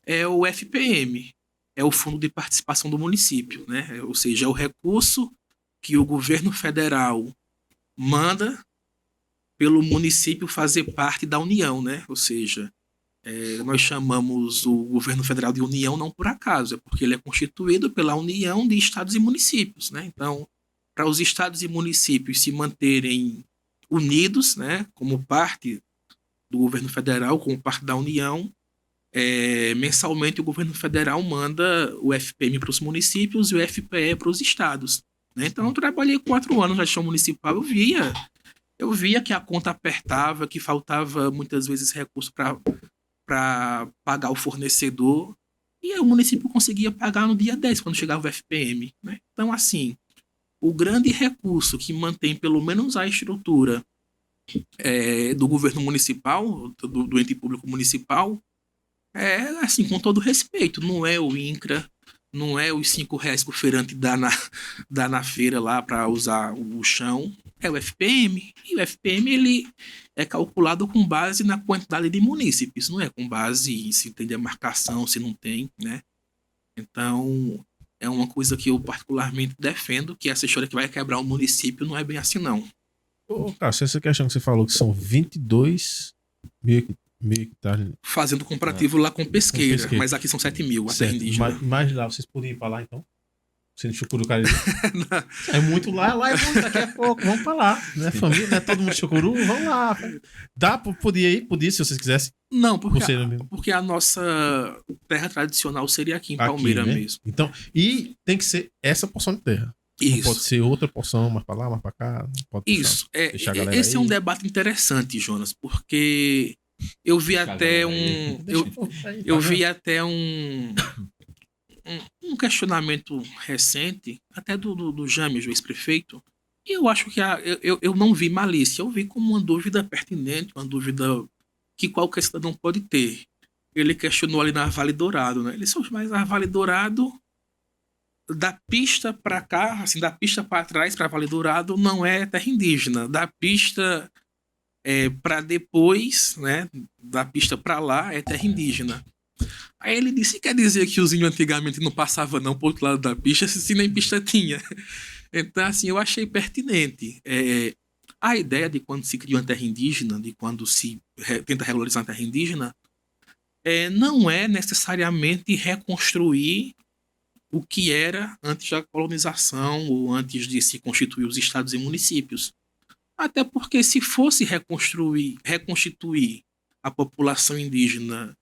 é o FPM, é o Fundo de Participação do Município, né? Ou seja, é o recurso que o governo federal manda pelo município fazer parte da União, né? Ou seja, nós chamamos o governo federal de União não por acaso, é porque ele é constituído pela União de Estados e Municípios, né? Então, para os estados e municípios se manterem unidos, né, como parte do governo federal, como parte da União, mensalmente o governo federal manda o FPM para os municípios e o FPE para os estados. Né? Então, eu trabalhei 4 anos na gestão municipal, eu via que a conta apertava, que faltava muitas vezes recurso para pagar o fornecedor, e aí o município conseguia pagar no dia 10, quando chegava o FPM. Né? Então, assim, o grande recurso que mantém pelo menos a estrutura do governo municipal, do ente público municipal, assim, com todo respeito, não é o INCRA, não é os R$ 5 que o feirante dá na feira lá para usar o chão, é o FPM. E o FPM ele é calculado com base na quantidade de munícipes, não é com base em se tem demarcação, se não tem, né? Então, é uma coisa que eu particularmente defendo, que essa história que vai quebrar o município não é bem assim, não. Cássio, essa questão que você falou que são 22 mil hectares. Fazendo comparativo lá com Pesqueira, mas aqui são 7 mil, a terra indígena. Mas lá, vocês poderiam ir pra lá, então? Sendo Chucuru Cariri. É muito lá é muito, daqui a pouco, vamos pra lá. Né, família, né? Todo mundo Chucuru, vamos lá. Podia se vocês quisessem. Não, porque a nossa terra tradicional seria aqui em Palmeira, né? Mesmo. Então, e tem que ser essa porção de terra. Isso. Não pode ser outra porção, mais pra lá, mais pra cá. Pode isso. Esse é um debate interessante, Jonas, porque eu vi até um questionamento recente, até do James, o ex-prefeito, e eu acho que eu não vi malícia, eu vi como uma dúvida pertinente, uma dúvida que qualquer cidadão pode ter. Ele questionou ali na Vale Dourado, né? Ele disse, mas a Vale Dourado, da pista para cá, assim, da pista para trás para Vale Dourado, não é terra indígena. Da pista para depois, né? Da pista para lá é terra indígena. Aí ele disse, quer dizer que os índios antigamente não passavam não pro outro lado da pista, se nem pista tinha. Então, assim, eu achei pertinente. A ideia de quando se cria uma terra indígena, de quando se tenta regularizar a terra indígena, não é necessariamente reconstruir o que era antes da colonização ou antes de se constituir os estados e municípios. Até porque se fosse reconstituir a população indígena,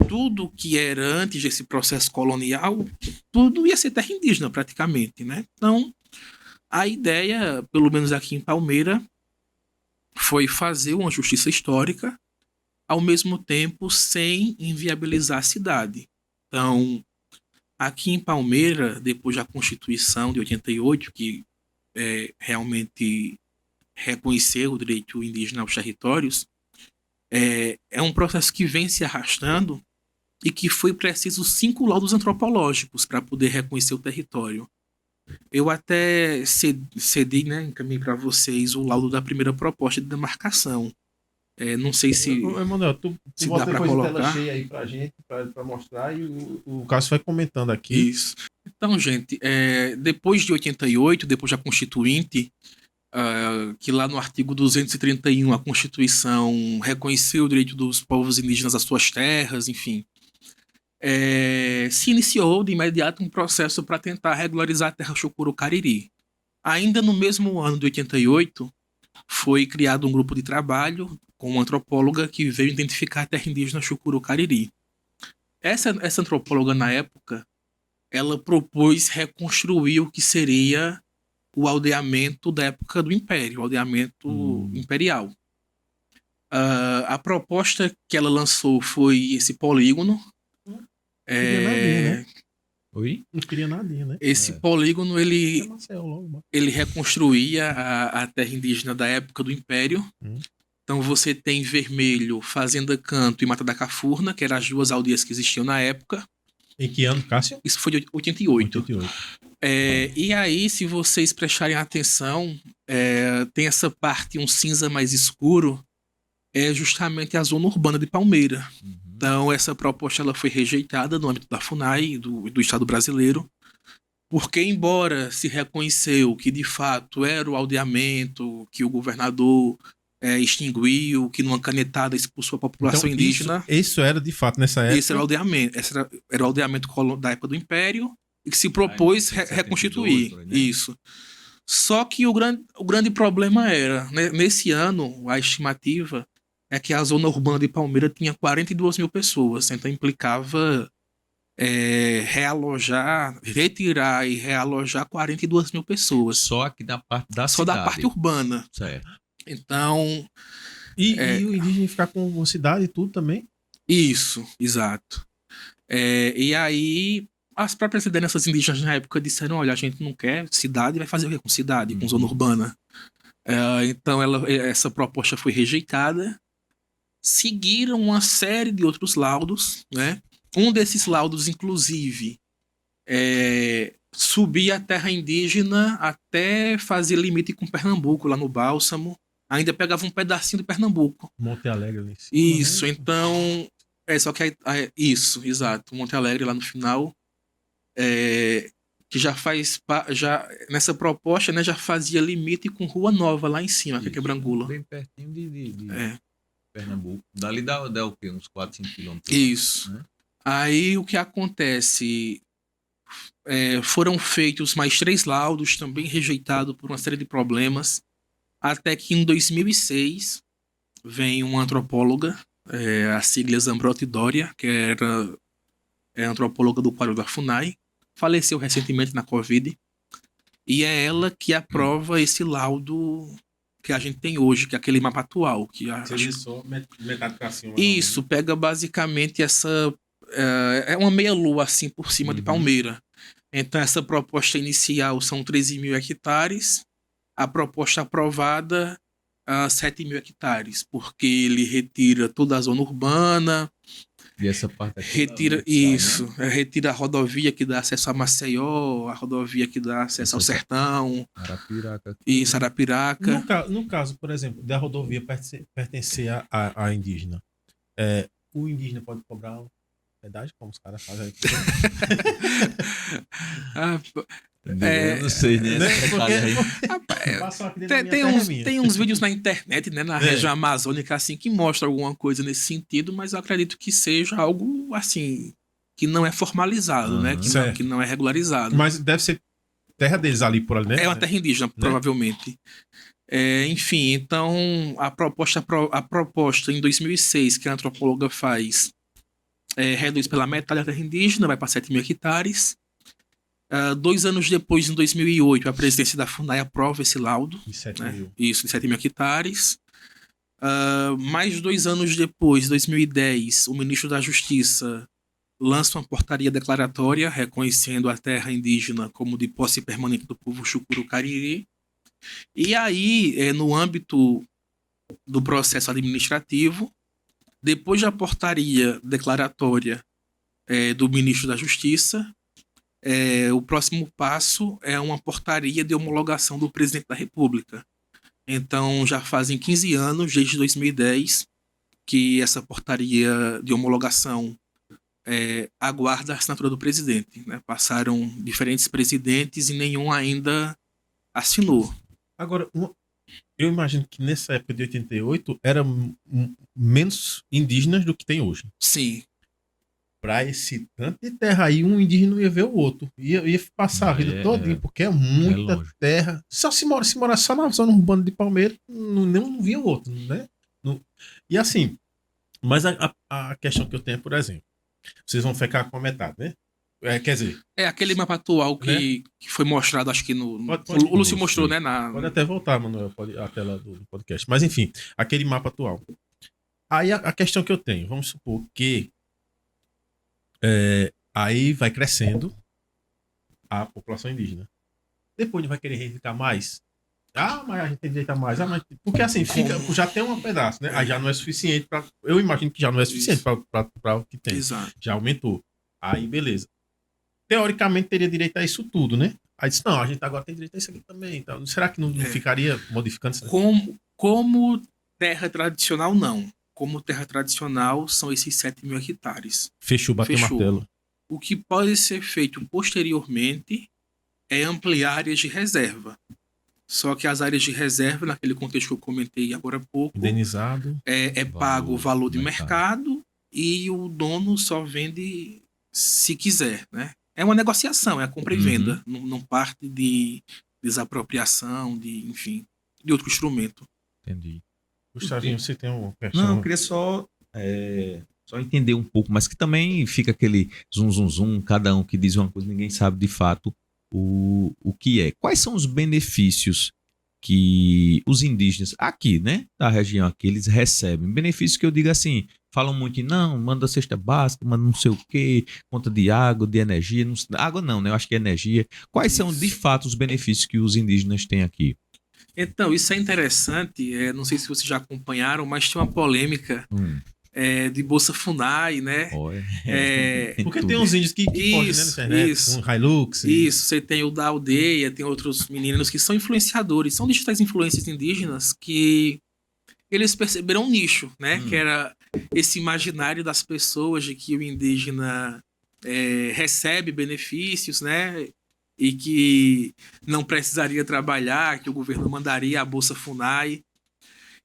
tudo que era antes desse processo colonial, tudo ia ser terra indígena praticamente, né? Então, a ideia, pelo menos aqui em Palmeira, foi fazer uma justiça histórica, ao mesmo tempo sem inviabilizar a cidade. Então, aqui em Palmeira, depois da Constituição de 88, que realmente reconheceu o direito indígena aos territórios, é um processo que vem se arrastando e que foi preciso 5 laudos antropológicos para poder reconhecer o território. Eu até cedi, né, encaminhei para vocês o laudo da primeira proposta de demarcação. Não sei se Emanuel, tu dá para colocar. Tela cheia aí pra gente, para mostrar, e o Cássio vai comentando aqui. Isso. Então, gente, depois de 88, depois da Constituinte, que lá no artigo 231 a Constituição reconheceu o direito dos povos indígenas às suas terras, enfim, se iniciou de imediato um processo para tentar regularizar a terra Chucuru Cariri. Ainda no mesmo ano de 88, foi criado um grupo de trabalho com uma antropóloga que veio identificar a terra indígena Chucuru Cariri. Essa antropóloga, na época, ela propôs reconstruir o que seria o aldeamento da época do Império, o aldeamento imperial. A proposta que ela lançou foi esse polígono. Não queria nadinha, né? Oi? Não queria nadinha, né? Esse polígono, ele reconstruía a terra indígena da época do Império Então você tem Vermelho, Fazenda Canto e Mata da Cafurna, que eram as duas aldeias que existiam na época. Em que ano, Cássio? Isso foi de 88. 88. E aí, se vocês prestarem atenção, tem essa parte, um cinza mais escuro, é justamente a zona urbana de Palmeira. Então, essa proposta ela foi rejeitada no âmbito da FUNAI, do Estado brasileiro, porque, embora se reconheceu que, de fato, era o aldeamento, que o governador extinguiu, que numa canetada expulsou a população Então, indígena. Isso era, de fato, nessa época? Esse era o aldeamento. Era o aldeamento da época do Império e que se propôs reconstituir. Né? Isso. Só que o grande problema era, né, nesse ano, a estimativa é que a zona urbana de Palmeira tinha 42 mil pessoas. Então implicava retirar e realojar 42 mil pessoas. Só aqui da parte da Só cidade. da parte urbana. Certo. Então... E o indígena ficar com uma cidade e tudo também? Isso, exato. E aí, as próprias lideranças indígenas na época disseram, olha, a gente não quer cidade, vai fazer o quê com cidade, com zona urbana? Então, essa proposta foi rejeitada. Seguiram uma série de outros laudos, né? Um desses laudos, inclusive, subia a terra indígena até fazer limite com Pernambuco, lá no Bálsamo. Ainda pegava um pedacinho de Pernambuco. Monte Alegre ali em cima. Isso, então... só que isso, exato. Monte Alegre lá no final. Que nessa proposta, né, já fazia limite com Rua Nova lá em cima, que é Quebrangula. Bem pertinho de Pernambuco. Dali dá o quê? Uns 4, 5 quilômetros. Isso. Né? Aí o que acontece? Foram feitos mais 3 laudos, também rejeitados por uma série de problemas. Até que em 2006 vem uma antropóloga, a sigla Zambrotti Dória, que era antropóloga do quadro da FUNAI, faleceu recentemente na Covid, e é ela que aprova esse laudo que a gente tem hoje, que é aquele mapa atual. Seria só metade pra cima. Isso, pega basicamente essa... é uma meia-lua assim por cima de Palmeira. Então essa proposta inicial são 13 mil hectares, a proposta aprovada 7 mil hectares, porque ele retira toda a zona urbana, e essa parte aqui retira isso, retira a rodovia que dá acesso a Maceió, a rodovia que dá acesso ao Sertão, Arapiraca. E Arapiraca. No caso, por exemplo, da rodovia pertencer a indígena, o indígena pode cobrar pedágio, como os caras fazem aqui? Eu não sei, né? Tem uns vídeos na internet, né, na região amazônica, assim, que mostram alguma coisa nesse sentido, mas eu acredito que seja algo, assim, que não é formalizado, né? Que não é regularizado. Mas deve ser terra deles ali, por ali, né? É uma terra indígena, provavelmente. Enfim, então, a proposta em 2006 que a antropóloga faz reduz pela metade a terra indígena, vai para 7 mil hectares. 2 anos depois, em 2008, a presidência da FUNAI aprova esse laudo. De 7 mil. Isso, de 7 mil hectares. Mais 2 anos depois, em 2010, o ministro da Justiça lança uma portaria declaratória reconhecendo a terra indígena como de posse permanente do povo Chucuru-Cariri. E aí, no âmbito do processo administrativo, depois da portaria declaratória do ministro da Justiça, o próximo passo é uma portaria de homologação do presidente da República. Então, já fazem 15 anos, desde 2010, que essa portaria de homologação aguarda a assinatura do presidente. Né? Passaram diferentes presidentes e nenhum ainda assinou. Agora, eu imagino que nessa época de 88 era menos indígenas do que tem hoje. Sim. Pra esse tanto de terra aí, um indígena não ia ver o outro. Ia passar a vida todinha, porque é muita terra. Se morar só na zona urbana de Palmeira, não via o outro, né? E assim, mas a questão que eu tenho é, por exemplo, vocês vão ficar com a metade, né? Quer dizer... aquele mapa atual que foi mostrado, acho que o Lúcio mostrou, né? Pode até voltar, Manuel, a tela do podcast. Mas enfim, aquele mapa atual. Aí a questão que eu tenho, vamos supor que aí vai crescendo a população indígena. Depois vai querer reivindicar mais. Mas a gente tem direito a mais. Mas... Porque assim, já tem um pedaço, né? Aí já não é suficiente para. Eu imagino que já não é suficiente para o que tem. Exato. Já aumentou. Aí, beleza. Teoricamente teria direito a isso tudo, né? Aí disse, não, a gente agora tem direito a isso aqui também. Então, será que não ficaria modificando isso? Como terra tradicional, não. Como terra tradicional, são esses 7 mil hectares. Fechou, bateu o martelo. O que pode ser feito posteriormente é ampliar áreas de reserva. Só que as áreas de reserva, naquele contexto que eu comentei agora há pouco, indenizado, é pago o valor de mercado e o dono só vende se quiser, né? É uma negociação, é a compra e venda. Não parte de desapropriação, enfim, de outro instrumento. Entendi. Gustavinho, você tem uma questão? Não, eu queria só entender um pouco, mas que também fica aquele zum, cada um que diz uma coisa, ninguém sabe de fato o que é. Quais são os benefícios que os indígenas aqui, né, da região aqui, eles recebem? Benefícios que eu digo assim, falam muito em não, manda cesta básica, manda não sei o quê, conta de água, de energia, água não, né, eu acho que é energia. Quais são de fato os benefícios que os indígenas têm aqui? Então, isso é interessante, não sei se vocês já acompanharam, mas tinha uma polêmica de Bolsa Funai, né? Porque tem uns índios que podem, né, na internet, um Hilux. Isso, você tem o da aldeia, tem outros meninos que são influenciadores, são digitais influências indígenas que eles perceberam um nicho, né? Que era esse imaginário das pessoas de que o indígena recebe benefícios, né? E que não precisaria trabalhar, que o governo mandaria a Bolsa Funai.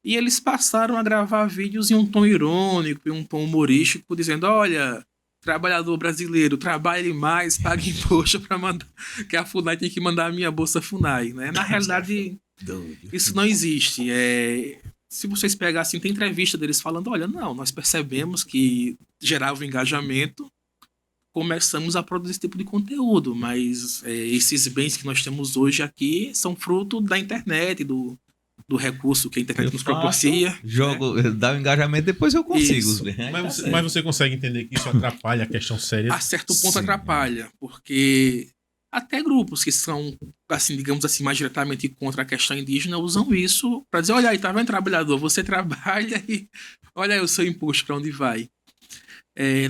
E eles passaram a gravar vídeos em um tom irônico, em um tom humorístico, dizendo, olha, trabalhador brasileiro, trabalhe mais, pague imposto para mandar, que a Funai tem que mandar a minha Bolsa Funai, né? Na realidade, isso não existe. Se vocês pegassem, tem entrevista deles falando, olha, não, nós percebemos que gerava engajamento, começamos a produzir esse tipo de conteúdo, mas esses bens que nós temos hoje aqui são fruto da internet, do recurso que a internet nos propicia. Jogo, dá o engajamento, depois eu consigo. Mas você consegue entender que isso atrapalha a questão séria? A certo ponto atrapalha, porque até grupos que são, assim, digamos assim, mais diretamente contra a questão indígena usam isso para dizer, olha aí, tá vendo, trabalhador, você trabalha e olha aí o seu imposto para onde vai.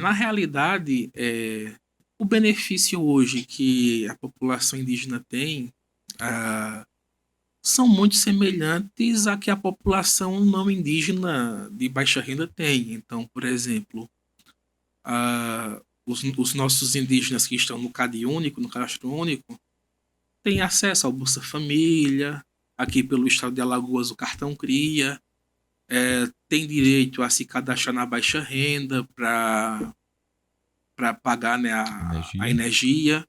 Na realidade, o benefício hoje que a população indígena tem são muito semelhantes a que a população não indígena de baixa renda tem. Então, por exemplo, os nossos indígenas que estão no CAD único, no cadastro único, têm acesso ao Bolsa Família, aqui pelo estado de Alagoas o cartão Cria, tem direito a se cadastrar na baixa renda para pagar, né, a energia.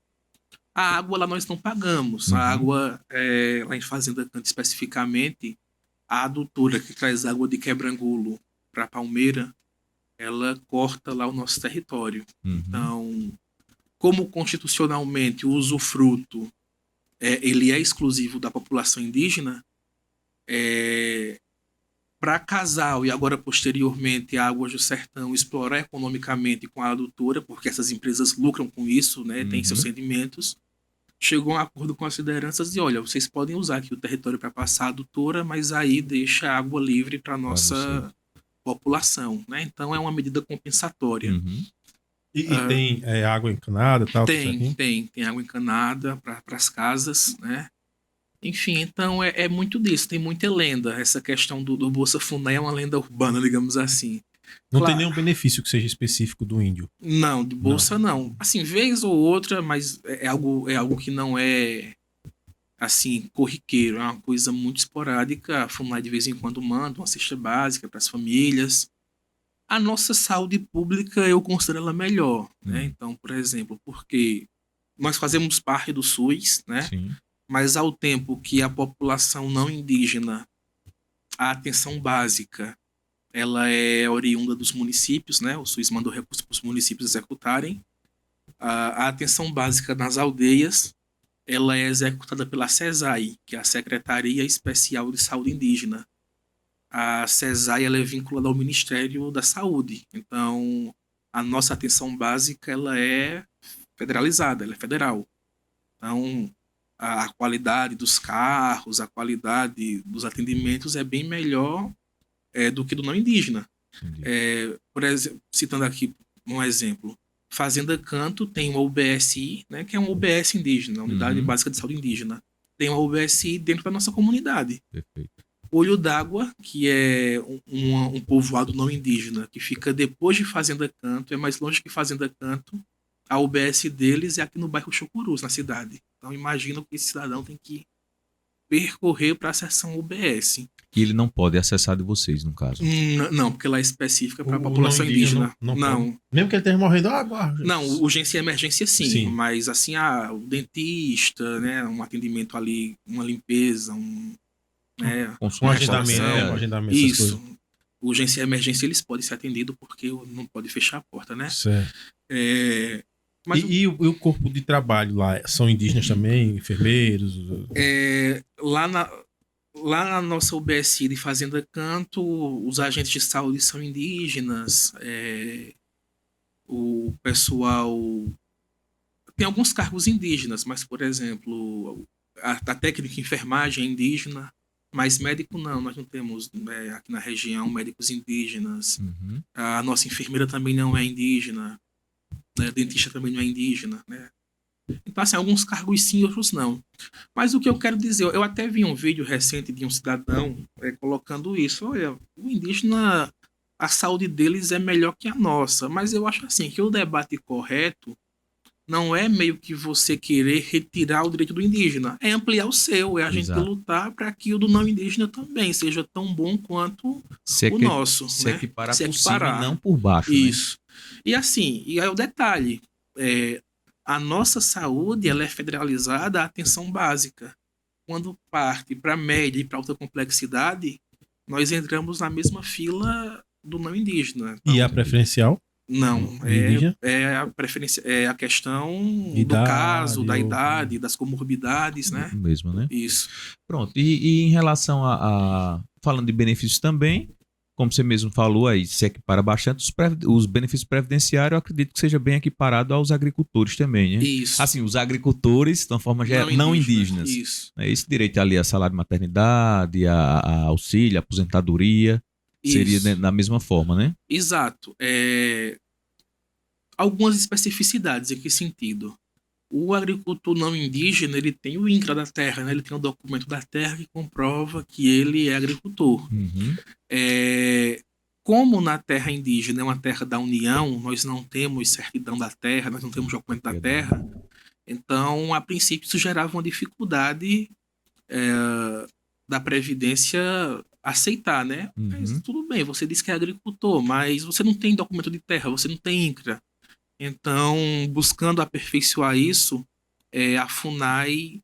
A água lá nós não pagamos. A água, lá em Fazenda Canta especificamente, a adutora que traz água de Quebrangulo para Palmeira, ela corta lá o nosso território. Então, como constitucionalmente o usufruto ele é exclusivo da população indígena, para casal e agora posteriormente a Águas do Sertão explorar economicamente com a adutora, porque essas empresas lucram com isso, né, tem seus rendimentos, chegou a um acordo com as lideranças e olha, vocês podem usar aqui o território para passar a adutora, mas aí deixa a água livre para a nossa população, né? Então é uma medida compensatória. E tem água encanada e tal? Tem água encanada para as casas, né? Enfim, então é muito disso, tem muita lenda. Essa questão do Bolsa Funai é uma lenda urbana, digamos assim. Não tem nenhum benefício que seja específico do índio? Não, de Bolsa não. Assim, vez ou outra, mas é algo que não é, assim, corriqueiro. É uma coisa muito esporádica. A Funai de vez em quando manda uma cesta básica para as famílias. A nossa saúde pública, eu considero ela melhor, né? Então, por exemplo, porque nós fazemos parte do SUS, né? Sim. Mas ao tempo que a população não indígena, a atenção básica, ela é oriunda dos municípios, né? O SUS mandou recursos para os municípios executarem. A atenção básica nas aldeias, ela é executada pela SESAI, que é a Secretaria Especial de Saúde Indígena. A SESAI ela é vinculada ao Ministério da Saúde. Então, a nossa atenção básica ela é federalizada, ela é federal. Então, a qualidade dos carros, a qualidade dos atendimentos é bem melhor do que do não indígena. Por exemplo, citando aqui um exemplo, Fazenda Canto tem uma UBSI, né, que é uma UBS indígena, Unidade Básica de Saúde Indígena. Tem uma UBSI dentro da nossa comunidade. Perfeito. Olho d'Água, que é um povoado não indígena, que fica depois de Fazenda Canto, é mais longe que Fazenda Canto. A UBS deles é aqui no bairro Chocurus, na cidade. Então imagina que esse cidadão tem que percorrer para acessar a UBS. E ele não pode acessar de vocês, no caso. Não, porque lá é específica para a população indígena. Não. Mesmo que ele esteja morrendo, não, urgência e emergência sim. Mas assim, o dentista, né, um atendimento ali, uma limpeza, um agendamento. Isso. Urgência e emergência eles podem ser atendidos porque não pode fechar a porta, né? Certo. Mas e o corpo de trabalho lá? São indígenas também? Enfermeiros? Lá na nossa UBSI de Fazenda Canto, os agentes de saúde são indígenas. O pessoal tem alguns cargos indígenas, mas, por exemplo, a técnica de enfermagem é indígena. Mas médico não, nós não temos aqui na região médicos indígenas. A nossa enfermeira também não é indígena. Dentista também não é indígena, né? Então, assim, alguns cargos sim, outros não. Mas o que eu quero dizer, eu até vi um vídeo recente de um cidadão colocando isso. Olha, o indígena, a saúde deles é melhor que a nossa. Mas eu acho assim, que o debate correto não é meio que você querer retirar o direito do indígena, é ampliar o seu, é a gente lutar para que o do não indígena também seja tão bom quanto o nosso. Se equiparar por cima e não por baixo. Isso. Né? E assim, e aí o detalhe, a nossa saúde ela é federalizada à atenção básica. Quando parte para média e para alta complexidade, nós entramos na mesma fila do não indígena. Então, e a preferencial? Não, a preferência, a questão do caso, da idade, das comorbidades, né? Mesmo, né? Isso. Pronto, e em relação falando de benefícios também, como você mesmo falou aí, se equipara bastante, os benefícios previdenciários, eu acredito que seja bem equiparado aos agricultores também, né? Isso. Assim, os agricultores, de uma forma geral, não indígenas. Isso. Esse direito ali a salário de maternidade, a auxílio, a aposentadoria, seria da mesma forma, né? Exato. Algumas especificidades, em que sentido? O agricultor não indígena, ele tem o INCRA da terra, né? Ele tem o documento da terra que comprova que ele é agricultor. Como na terra indígena é uma terra da União, nós não temos certidão da terra, nós não temos documento da terra, então, a princípio, isso gerava uma dificuldade da Previdência aceitar, né? Mas tudo bem, você disse que é agricultor, mas você não tem documento de terra, você não tem INCRA. Então, buscando aperfeiçoar isso, a FUNAI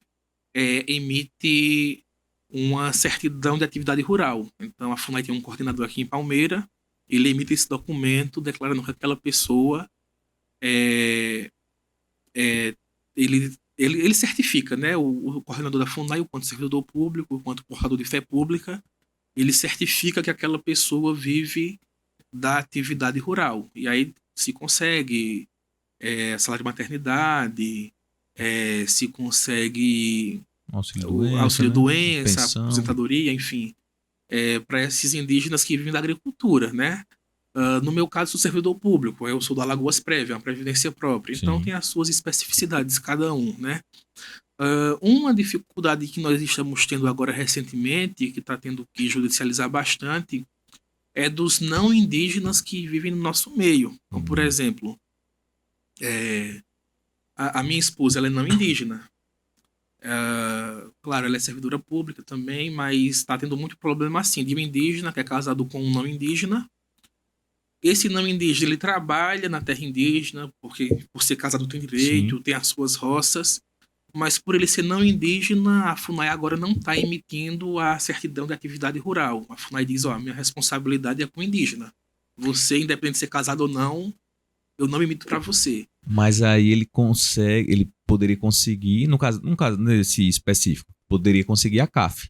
emite uma certidão de atividade rural. Então, a FUNAI tem um coordenador aqui em Palmeira, ele emite esse documento declarando que aquela pessoa ele certifica, né? O coordenador da FUNAI, quanto servidor público, quanto portador de fé pública, ele certifica que aquela pessoa vive da atividade rural. E aí se consegue salário de maternidade, se consegue auxílio-doença, aposentadoria, enfim, para esses indígenas que vivem da agricultura, né? No meu caso, sou servidor público, eu sou da Alagoas Prévia, uma previdência própria, então tem as suas especificidades, cada um, né? Uma dificuldade que nós estamos tendo agora recentemente, que está tendo que judicializar bastante, é dos não indígenas que vivem no nosso meio. Então, por exemplo, a minha esposa ela é não indígena. Claro, ela é servidora pública também, mas está tendo muito problema assim, de um indígena que é casado com um não indígena. Esse não indígena, ele trabalha na terra indígena, porque por ser casado tem direito, tem as suas roças, mas por ele ser não indígena, a FUNAI agora não está emitindo a certidão de atividade rural. A FUNAI diz, minha responsabilidade é com o indígena. Você, independente de ser casado ou não, eu não emito para você. Mas aí ele poderia conseguir, no caso nesse específico, poderia conseguir a CAF.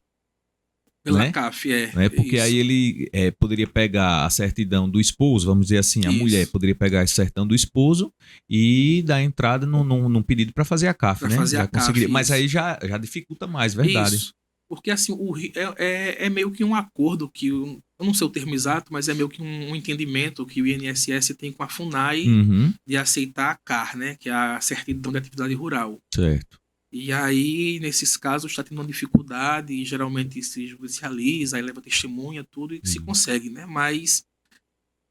Pela né? CAF, Né? Porque isso. aí ele poderia pegar a certidão do esposo, vamos dizer assim, a Isso. mulher poderia pegar a certidão do esposo e dar entrada num pedido para fazer a CAF, Pra né? fazer Já a CAF, conseguiria. Mas isso. aí já dificulta mais, verdade. Isso. Porque assim, é meio que um acordo que, eu não sei o termo exato, mas é meio que um entendimento que o INSS tem com a FUNAI Uhum, de aceitar a CAR, né? Que é a Certidão de Atividade Rural. certo. E aí, nesses casos, está tendo uma dificuldade e geralmente se judicializa, aí leva testemunha, tudo, e se consegue, né? Mas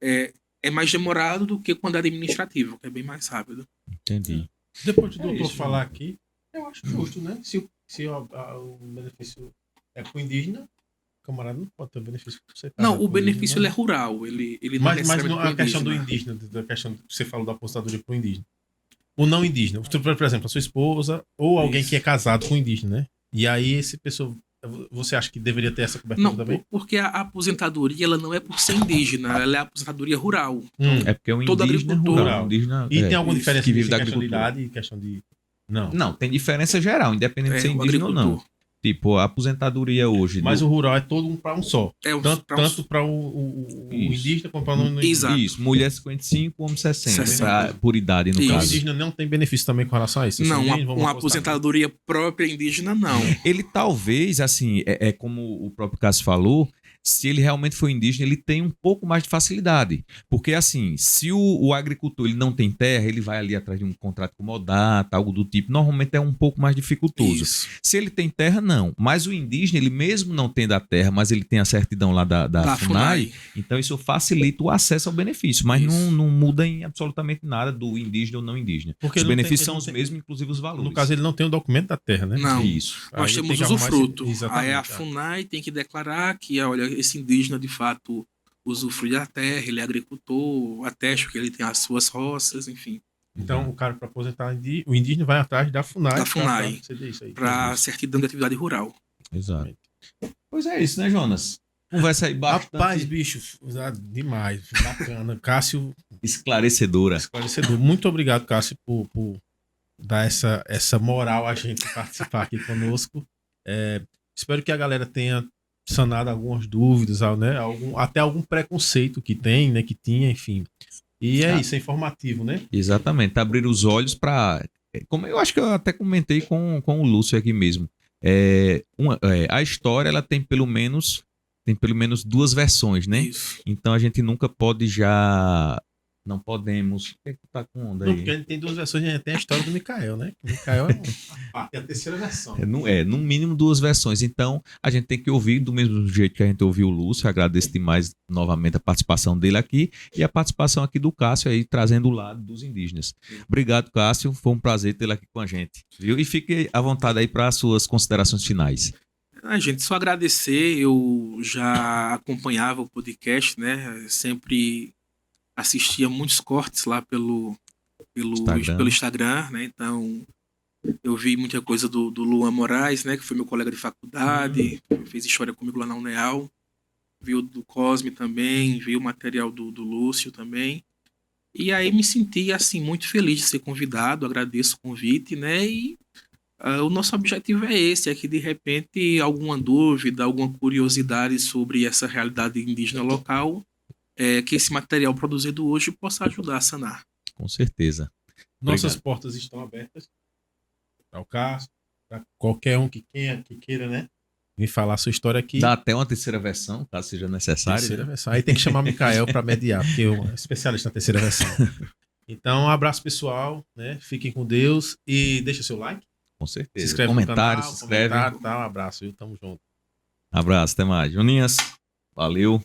é mais demorado do que quando é administrativo, que é bem mais rápido. Entendi. Depois do É doutor isso, falar aqui, eu acho justo, né? Se o benefício é pro indígena, o camarada não pode ter benefício por ser Não, casado o com indígena, benefício ele é rural, ele não Mas necessariamente não, pro a questão do indígena. indígena, da questão que você falou da aposentadoria pro indígena. O não indígena, por exemplo, a sua esposa ou alguém Isso. que é casado com indígena, né? E aí esse pessoa, você acha que deveria ter essa cobertura Não, também? porque a aposentadoria ela não é por ser indígena, ela é a aposentadoria rural. É porque é um Todo indígena agricultor- rural. Indígena, E tem alguma isso, diferença que vive nisso da em questão de agricultura. idade e questão de... Não. Não, tem diferença geral, independente de ser o indígena ou não. agricultor. Tipo, a aposentadoria hoje. Mas o rural é todo um para um só. Tanto para o Isso. indígena como para o não indígena. Exato. Isso, mulher 55, homem 60, 60. por idade, no Isso. Então o caso. indígena não tem benefício também com relação a isso. Não, Indígena, vamos uma apostar. aposentadoria própria indígena, não. Ele talvez, assim, como o próprio Cássio falou, se ele realmente for indígena, ele tem um pouco mais de facilidade. Porque, assim, se o agricultor ele não tem terra, ele vai ali atrás de um contrato comodata, algo do tipo, normalmente é um pouco mais dificultoso. Isso. Se ele tem terra, não. Mas o indígena, ele mesmo não tendo a terra, mas ele tem a certidão lá da FUNAI, então isso facilita o acesso ao benefício, mas não muda em absolutamente nada do indígena ou não indígena. Porque Os ele não benefícios tem- são ele os não tem- mesmos, inclusive os valores. No caso, ele não tem o documento da terra, né? Não. Isso. Nós Aí temos tem que arrumar usufruto. esse- exatamente, Aí a é. FUNAI tem que declarar que, olha, esse indígena de fato usufrui da terra, ele é agricultor, atesta que ele tem as suas roças, enfim, Então, o cara, para aposentar, o indígena vai atrás da FUNAI. Da FUNAI. pra conceder isso aí. para certidão de atividade rural. Exato. Pois é isso, né, Jonas? Conversa aí bastante Rapaz, bicho, demais. Bacana. Cássio, esclarecedora. esclarecedor. Muito obrigado, Cássio, por dar essa moral a gente participar aqui conosco. Espero que a galera tenha sanado algumas dúvidas, né? Até algum preconceito que tem, né? Que tinha, enfim. E é isso, é informativo, né? Exatamente, abrir os olhos para. Como eu acho que eu até comentei com o Lúcio aqui mesmo. A história ela tem pelo menos duas versões, né? Isso. Então a gente nunca pode já. Não podemos. O que é que tá com onda Não, aí? porque a gente tem duas versões, a gente tem a história do Mikael, né? O Mikael é a terceira versão. No mínimo duas versões. Então, a gente tem que ouvir do mesmo jeito que a gente ouviu o Lúcio. Agradeço demais novamente a participação dele aqui e a participação aqui do Cássio aí, trazendo o lado dos indígenas. Obrigado, Cássio. Foi um prazer tê-lo aqui com a gente. Viu? E fique à vontade aí para as suas considerações finais. Gente, só agradecer. Eu já acompanhava o podcast, né? Sempre assistia muitos cortes lá pelo Instagram, né? Então, eu vi muita coisa do Luan Moraes, né? Que foi meu colega de faculdade, fez história comigo lá na UNEAL. Vi o do Cosme também, vi o material do Lúcio também. E aí me senti, assim, muito feliz de ser convidado, agradeço o convite, né? E o nosso objetivo é esse, é que de repente alguma dúvida, alguma curiosidade sobre essa realidade indígena local, que esse material produzido hoje possa ajudar a sanar. Com certeza. Nossas Obrigado. portas estão abertas para o Cássio, para qualquer um que queira, né? Vir falar a sua história aqui. Dá até uma terceira versão, caso seja necessário. Terceira Né? versão. Aí tem que chamar o Mikael para mediar, porque eu sou especialista na terceira versão. Então, um abraço, pessoal, né? Fiquem com Deus e deixa seu like. Com certeza. Se inscreve Comentário, no canal, se inscreve. tá? Um abraço, viu? Tamo junto. Abraço, até mais. Joninhas, valeu.